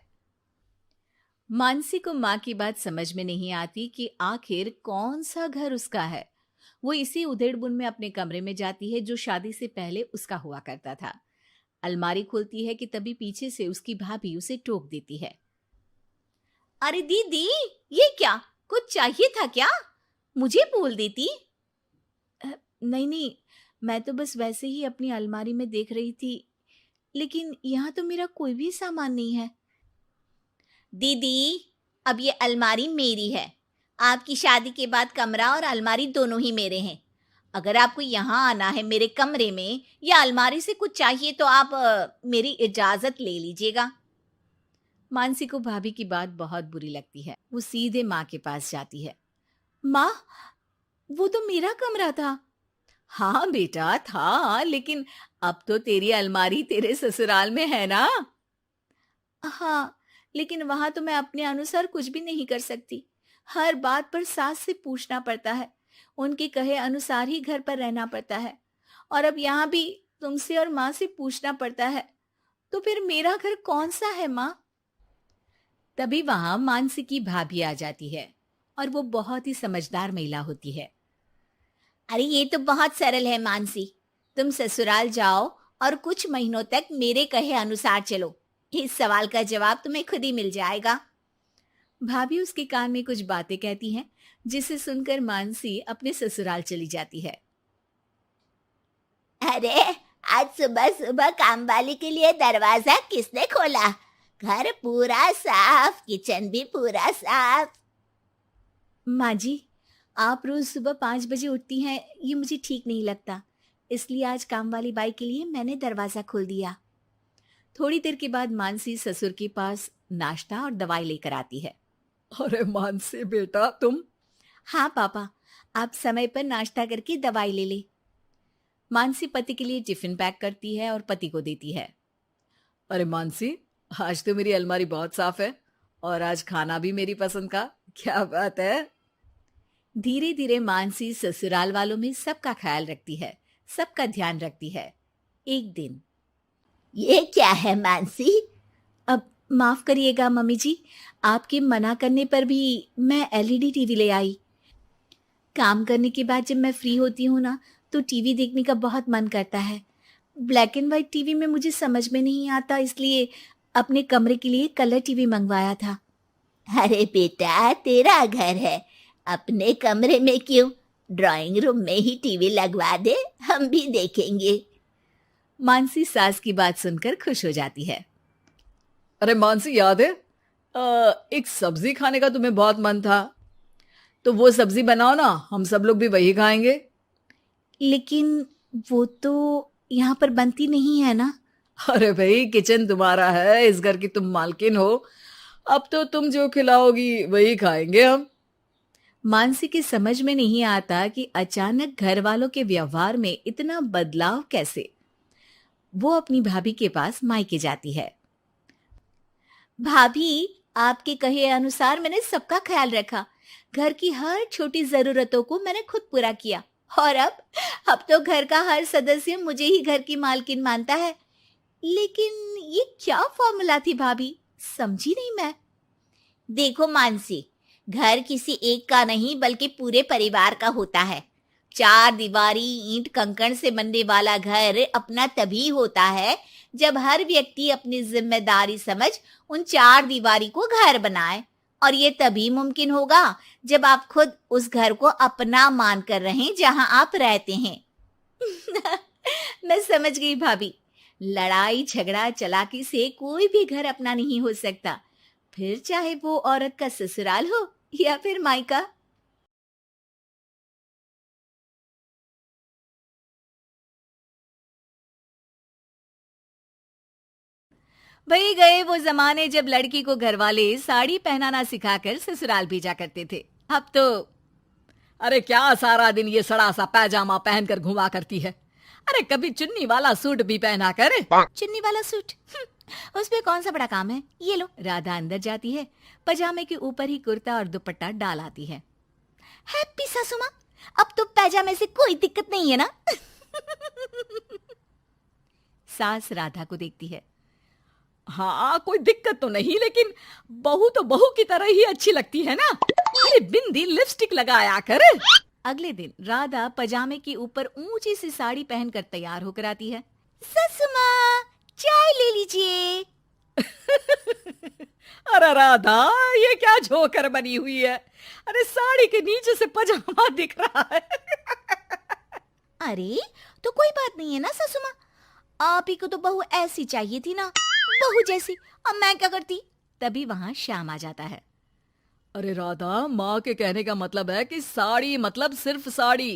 मानसी को माँ की बात समझ में नहीं आती कि आखिर कौन सा घर उसका है। वो इसी उधेड़बुन में अपने कमरे में जाती है जो शादी से पहले उसका हुआ करता था। अलमारी खोलती है कि तभी पीछे से उसकी भाभी उसे टोक देती है। अरे दीदी, ये क्या? कुछ चाहिए था क्या? मुझे बोल देती। नहीं नहीं, मैं तो बस वैसे ही अपनी अलमारी में देख रही थी, लेकिन यहाँ तो मेरा कोई भी सामान नहीं है। दीदी, अब ये अलमारी मेरी है, आपकी शादी के बाद कमरा और अलमारी दोनों ही मेरे हैं। अगर आपको यहाँ आना है मेरे कमरे में या अलमारी से कुछ चाहिए तो आप मेरी इजाजत ले लीजिएगा। मानसी को भाभी की बात बहुत बुरी लगती है। वो सीधे माँ के पास जाती है। माँ, वो तो मेरा कमरा था। हाँ बेटा था, लेकिन अब तो तेरी अलमारी तेरे ससुराल में है ना। हाँ, लेकिन वहां तो मैं अपने अनुसार कुछ भी नहीं कर सकती। हर बात पर सास से पूछना पड़ता है, उनके कहे अनुसार ही घर पर रहना पड़ता है। और अब यहाँ भी तुमसे और माँ से पूछना पड़ता है, तो फिर मेरा घर कौन सा है माँ? तभी वहां मानसी की भाभी आ जाती है और वो बहुत ही समझदार महिला होती है। अरे ये तो बहुत सरल है मानसी, तुम ससुराल जाओ और कुछ महीनों तक मेरे कहे अनुसार चलो। इस सवाल का जवाब तुम्हें खुद ही मिल जाएगा। भाभी उसके कान में कुछ बातें कहती हैं, जिसे सुनकर मानसी अपने ससुराल चली जाती है। अरे आज सुबह सुबह काम वाली के लिए दरवाजा किसने खोला? घर पूरा साफ, किचन भी पूरा साफ। माँ जी, आप रोज सुबह 5 बजे उठती हैं, ये मुझे ठीक नहीं लगता, इसलिए आज काम वाली बाई के लिए मैंने दरवाजा खोल दिया। थोड़ी देर के बाद मानसी ससुर के पास नाश्ता और दवाई लेकर आती है। अरे मानसी बेटा तुम। हाँ पापा, आप समय पर नाश्ता करके दवाई ले ले। मानसी पति के लिए टिफिन पैक करती है और पति को देती है। अरे मानसी, आज तो मेरी अलमारी बहुत साफ है और आज खाना भी मेरी पसंद का। क्या बात है। धीरे धीरे मानसी ससुराल वालों में सबका ख्याल रखती है, सबका ध्यान रखती है। एक दिन, ये क्या है मानसी? अब माफ करिएगा मम्मी जी, आपके मना करने पर भी मैं एलईडी टीवी ले आई। काम करने के बाद जब मैं फ्री होती हूँ ना, तो टीवी देखने का बहुत मन करता है। ब्लैक एंड व्हाइट टीवी में मुझे समझ में नहीं आता, इसलिए अपने कमरे के लिए कलर टीवी मंगवाया था। अरे बेटा, तेरा घर है, अपने कमरे में क्यों? ड्राइंग रूम में ही टीवी लगवा दे, हम भी देखेंगे। मानसी सास की बात सुनकर खुश हो जाती है। अरे मानसी, याद है एक सब्जी खाने का तुम्हें बहुत मन था, तो वो सब्जी बनाओ ना, हम सब लोग भी वही खाएंगे। लेकिन वो तो यहाँ पर बनती नहीं है ना। अरे भाई, किचन तुम्हारा है, इस घर की तुम मालकिन हो, अब तो तुम जो खिलाओगी वही खाएंगे हम। मानसी की समझ में नहीं आता कि अचानक घर वालों के व्यवहार में इतना बदलाव कैसे। वो अपनी भाभी के पास मायके जाती है। भाभी, आपके कहे अनुसार मैंने सबका ख्याल रखा, घर की हर छोटी जरूरतों को मैंने खुद पूरा किया, और अब तो घर का हर सदस्य मुझे ही घर की मालकिन मानता है। लेकिन ये क्या फॉर्मूला थी भाभी, समझी नहीं मैं। देखो मानसी, घर किसी एक का नहीं बल्कि पूरे परिवार का होता है। 4 दीवारी ईंट कंकड़ से बनने वाला घर अपना तभी होता है जब हर व्यक्ति अपनी जिम्मेदारी समझ उन 4 दीवारी को घर बनाए, और ये तभी मुमकिन होगा जब आप खुद उस घर को अपना मान कर रहें जहां आप रहते हैं। मैं समझ गई भाभी, लड़ाई झगड़ा चालाकी से कोई भी घर अपना नहीं हो सकता, फिर चाहे वो औरत का ससुराल हो या फिर मायका। वही गए वो जमाने जब लड़की को घरवाले साड़ी पहनाना सिखाकर ससुराल भेजा करते थे। अब तो अरे क्या सारा दिन ये सड़ा सा पैजामा पहनकर घुमा करती है। अरे कभी चुन्नी वाला सूट भी पहना कर। चुन्नी वाला सूट, उस पे कौन सा बड़ा काम है। ये लो। राधा अंदर जाती है, पजामे के ऊपर ही कुर्ता और दुपट्टा डाल आती है। हैप्पी सासू माँ, अब तो पैजामे से कोई दिक्कत नहीं है ना? सास राधा को देखती है। हाँ, कोई दिक्कत तो नहीं, लेकिन बहू तो बहू की तरह ही अच्छी लगती है ना। अरे बिंदी लिपस्टिक लगाया कर। अगले दिन राधा पजामे के ऊपर ऊंची सी साड़ी पहनकर तैयार होकर आती है। सासू माँ, चाय ले लीजिए। अरे राधा, ये क्या झोकर बनी हुई है। अरे साड़ी के नीचे से पजामा दिख रहा है। अरे तो कोई बात नहीं है ना सासू माँ, आप ही को तो बहू ऐसी चाहिए थी ना, बहू जैसी। अब मैं क्या करती। तभी वहां श्याम आ जाता है। अरे राधा, माँ के कहने का मतलब है कि साड़ी मतलब सिर्फ साड़ी।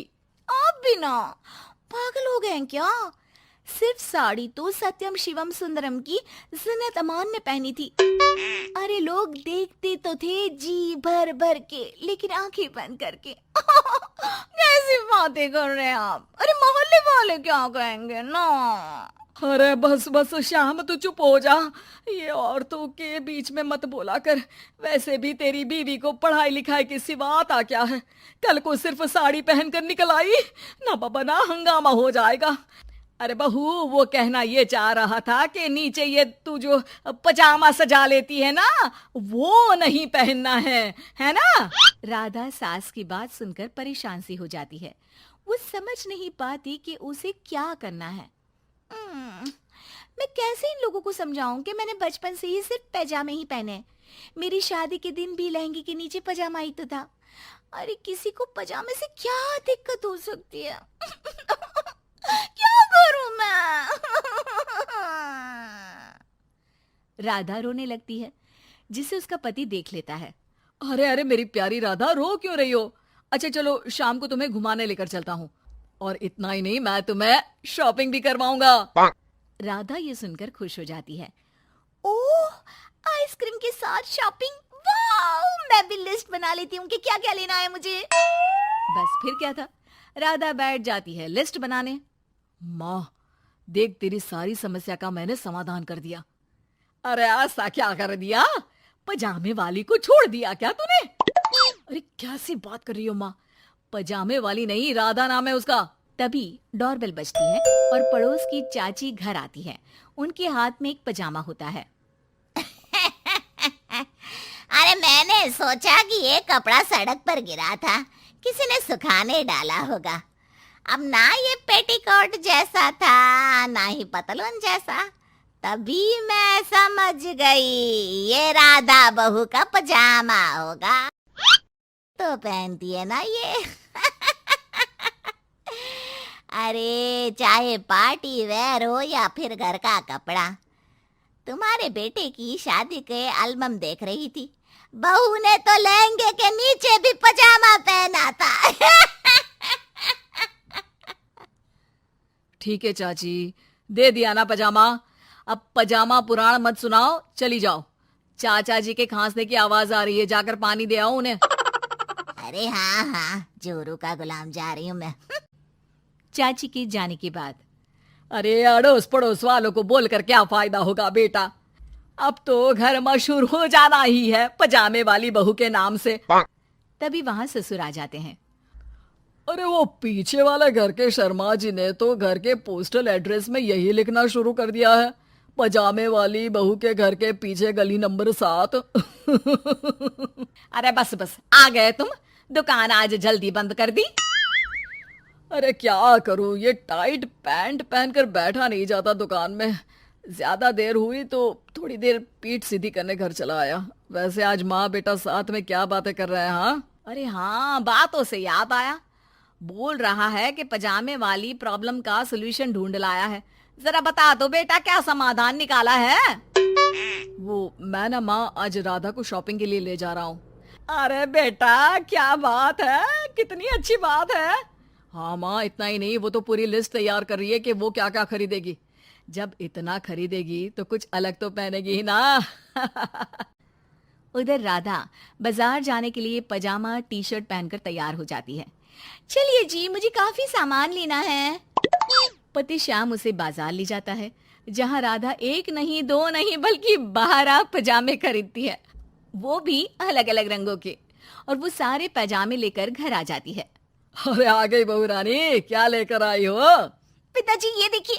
आप भी ना पागल हो गए हैं क्या? सिर्फ साड़ी तो सत्यम शिवम सुंदरम की जिन्नत अमान ने पहनी थी। अरे लोग देखते तो थे जी भर भर के, लेकिन आंखें बंद करके। कैसी बातें कर रहे हैं आप? अरे मोहल्ले वाले क्या कहेंगे ना। अरे बस बस श्याम, तू चुप हो जा। ये औरतों के बीच में मत बोला कर। वैसे भी तेरी बीवी को पढ़ाई लिखाई के सिवा आता क्या है? कल को सिर्फ साड़ी पहनकर निकल आई ना बाबा ना, हंगामा हो जाएगा। अरे बहू, वो कहना ये चाह रहा था कि नीचे ये तू जो पजामा सजा लेती है ना, वो नहीं पहनना है ना? राधा सास की बात सुनकर परेशान सी हो जाती है। वो समझ नहीं पाती कि उसे क्या करना है। मैं कैसे इन लोगों को समझाऊं कि मैंने बचपन से ही सिर्फ पैजामे ही पहने हैं। मेरी शादी के दिन भी लहंगे के नीचे पजामा ही तो था। अरे किसी को पजामे से क्या दिक्कत हो सकती है? क्या करूं मैं? राधा रोने लगती है, जिसे उसका पति देख लेता है। अरे अरे मेरी प्यारी राधा, रो क्यों रही हो? अच्छा चलो, शाम को तुम्हें घुमाने लेकर चलता हूँ। और इतना ही नहीं, मैं तुम्हें शॉपिंग भी करवाऊंगा। राधा ये सुनकर खुश हो जाती है। ओह, आइसक्रीम के साथ शॉपिंग! वाह, मैं भी लिस्ट बना लेती हूँ कि क्या क्या लेना है मुझे। बस फिर क्या था, राधा बैठ जाती है लिस्ट बनाने। माँ देख, तेरी सारी समस्या का मैंने समाधान कर दिया। अरे ऐसा क्या कर दिया? पजामे वाली को छोड़ दिया क्या तूने? अरे कैसी बात कर रही हो माँ? पजामे वाली नहीं, राधा नाम है उसका। तभी डोरबेल बजती है और पड़ोस की चाची घर आती है। उनके हाथ में एक पजामा होता है। अरे मैंने सोचा कि ये कपड़ा सड़क पर गिरा था, किसी ने सुखाने डाला होगा। अब ना ये पेटीकोट जैसा था, ना ही पतलून जैसा। तभी मैं समझ गई ये राधा बहू का पजामा होगा। तो पहनती है ना ये। अरे चाहे पार्टी वेयर हो या फिर घर का कपड़ा। तुम्हारे बेटे की शादी के एल्बम देख रही थी, बहू ने तो लहंगे के नीचे भी पजामा पहना था। ठीक है चाची, दे दिया ना पजामा। अब पजामा पुराण मत सुनाओ, चली जाओ। चाचा जी के खांसने की आवाज आ रही है, जाकर पानी दे आओ उन्हें। अरे हाँ हाँ, जोरू का गुलाम जा रही हूँ मैं। चाची के जाने के बाद अरे अड़ोस पड़ोस वालों को बोलकर क्या फायदा होगा बेटा? अब तो घर मशहूर हो जाना ही है पजामे वाली बहू के नाम से। तभी वहां ससुर आ जाते हैं। अरे वो पीछे वाले घर के शर्मा जी ने तो घर के पोस्टल एड्रेस में यही लिखना शुरू कर दिया है, पजामे वाली बहू के घर के पीछे गली नंबर 7। अरे बस बस, आ गए तुम। दुकान आज जल्दी बंद कर दी। अरे क्या करूं, ये टाइट पैंट पहनकर बैठा नहीं जाता दुकान में। ज्यादा देर हुई तो थोड़ी देर पीठ सीधी करने घर चला आया। वैसे आज माँ बेटा साथ में क्या बातें कर रहे हैं? हाँ अरे हाँ, बातों से याद आया। बोल रहा है कि पजामे वाली प्रॉब्लम का सलूशन ढूंढ लाया है। जरा बता दो बेटा, क्या समाधान निकाला है? वो मैं ना माँ आज राधा को शॉपिंग के लिए ले जा रहा हूँ। अरे बेटा, क्या बात है, कितनी अच्छी बात है। हाँ माँ, इतना ही नहीं, वो तो पूरी लिस्ट तैयार कर रही है कि वो क्या क्या खरीदेगी। जब इतना खरीदेगी तो कुछ अलग तो पहनेगी ही ना। उधर राधा बाजार जाने के लिए पजामा टी शर्ट पहनकर तैयार हो जाती है। चलिए जी, मुझे काफी सामान लेना है। पति श्याम उसे बाजार ले जाता है, जहां राधा एक नहीं दो नहीं बल्कि 12 पजामे खरीदती है, वो भी अलग अलग रंगों के। और वो सारे पजामे लेकर घर आ जाती है। अरे आ गई बहू रानी, क्या लेकर आई हो? पिताजी ये देखिए,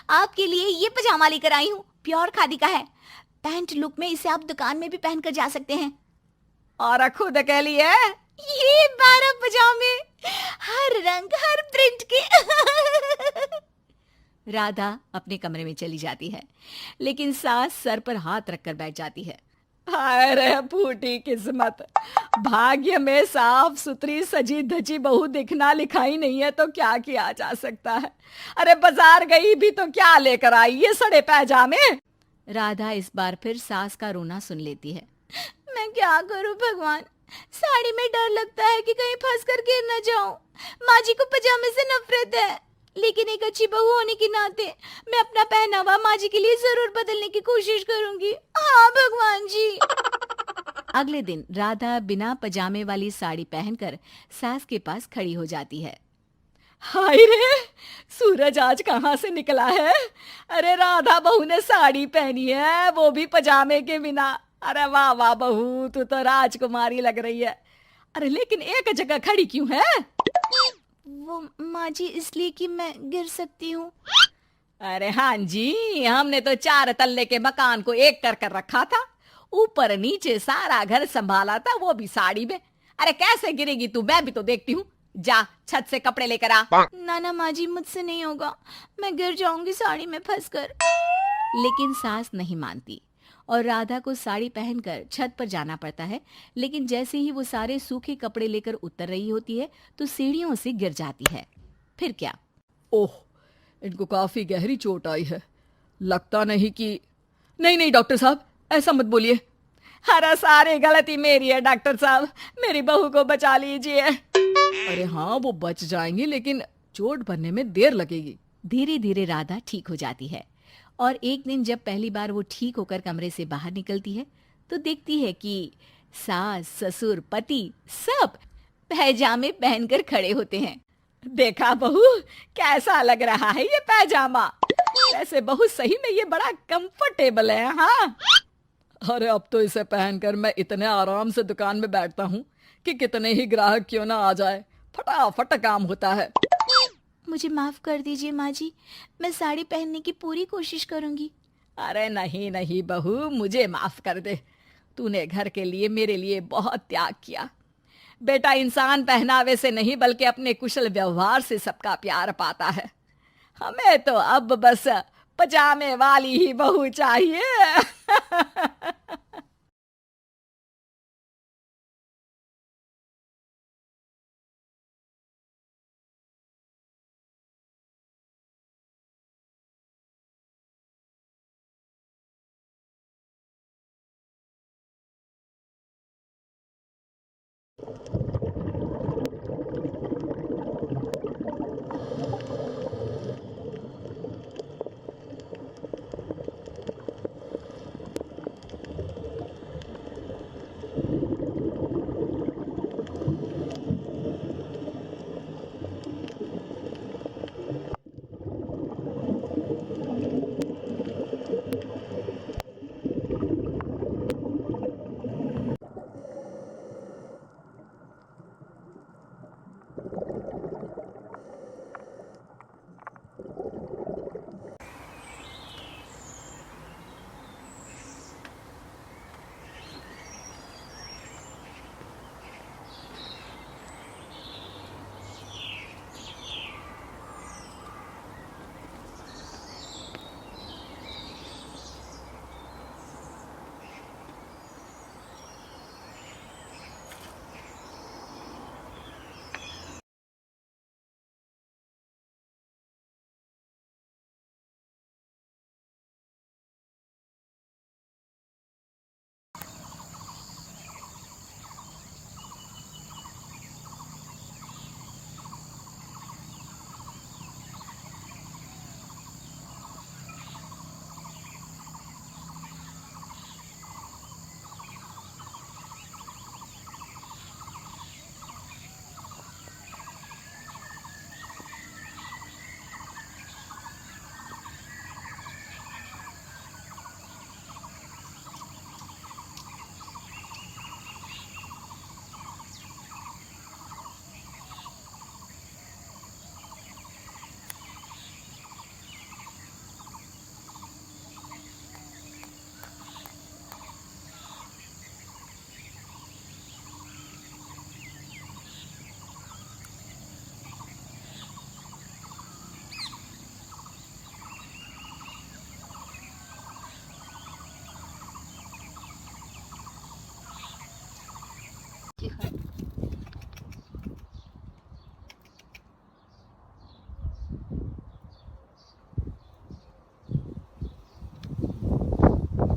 आपके लिए ये पजामा लेकर आई हूँ, प्योर खादी का है। पैंट लुक में इसे आप दुकान में भी पहनकर जा सकते हैं। और खुद के लिए ये 12 पजामे, हर रंग हर प्रिंट के। राधा अपने कमरे में चली जाती है, लेकिन सास सर पर हाथ रखकर बैठ जाती है। अरे फूटी किस्मत, भाग्य में साफ सुथरी सजी धजी बहू दिखना लिखाई नहीं है तो क्या किया जा सकता है। अरे बाजार गई भी तो क्या लेकर आई, ये सड़े पैजामे। राधा इस बार फिर सास का रोना सुन लेती है। मैं क्या करूं भगवान, साड़ी में डर लगता है कि कहीं फंस कर गिर न जाऊं। माँ जी को पजामे से नफरत है, लेकिन एक अच्छी बहू होने के नाते मैं अपना पहनावा माँ जी के लिए जरूर बदलने की कोशिश करूंगी। हाँ भगवान जी। अगले दिन राधा बिना पजामे वाली साड़ी पहनकर सास के पास खड़ी हो जाती है। हाय रे, सूरज आज कहाँ से निकला है? अरे राधा बहू ने साड़ी पहनी है, वो भी पजामे के बिना। अरे वाह वाह बहू, तू तो राजकुमारी लग रही है। अरे लेकिन एक जगह खड़ी क्यों है? वो माँ जी इसलिए कि मैं गिर सकती हूँ। अरे हाँ जी, हमने तो 4 तल्ले के मकान को एक कर रखा था, ऊपर नीचे सारा घर संभाला था, वो भी साड़ी में। अरे कैसे गिरेगी तू, मैं भी तो देखती हूँ। जा छत से कपड़े लेकर आ। नाना माँ जी मुझसे नहीं होगा, मैं गिर जाऊंगी साड़ी में फंसकर। लेकिन सास नहीं मानती और राधा को साड़ी पहनकर छत पर जाना पड़ता है। लेकिन जैसे ही वो सारे सूखे कपड़े लेकर उतर रही होती है तो सीढ़ियों से गिर जाती है। फिर क्या? ओह, इनको काफी गहरी चोट आई है। लगता नहीं कि... नहीं डॉक्टर साहब, ऐसा मत बोलिए। अरे सारी गलती मेरी है डॉक्टर साहब, मेरी बहू को बचा लीजिए। अरे हाँ, वो बच जाएंगी, लेकिन चोट भरने में देर लगेगी। धीरे धीरे राधा ठीक हो जाती है और एक दिन जब पहली बार वो ठीक होकर कमरे से बाहर निकलती है तो देखती है कि सास, ससुर, पति सब पैजामे पहनकर खड़े होते हैं। देखा बहू, कैसा लग रहा है ये पैजामा? वैसे बहू सही में ये बड़ा कंफर्टेबल है। हाँ, अरे अब तो इसे पहनकर मैं इतने आराम से दुकान में बैठता हूँ कि कितने ही ग्राहक क्यों ना आ जाए, फटाफट काम होता है। मुझे माफ कर दीजिए माँ जी, मैं साड़ी पहनने की पूरी कोशिश करूंगी। अरे नहीं बहू, मुझे माफ कर दे। तूने घर के लिए मेरे लिए बहुत त्याग किया। बेटा इंसान पहनावे से नहीं बल्कि अपने कुशल व्यवहार से सबका प्यार पाता है। हमें तो अब बस पजामे वाली ही बहू चाहिए।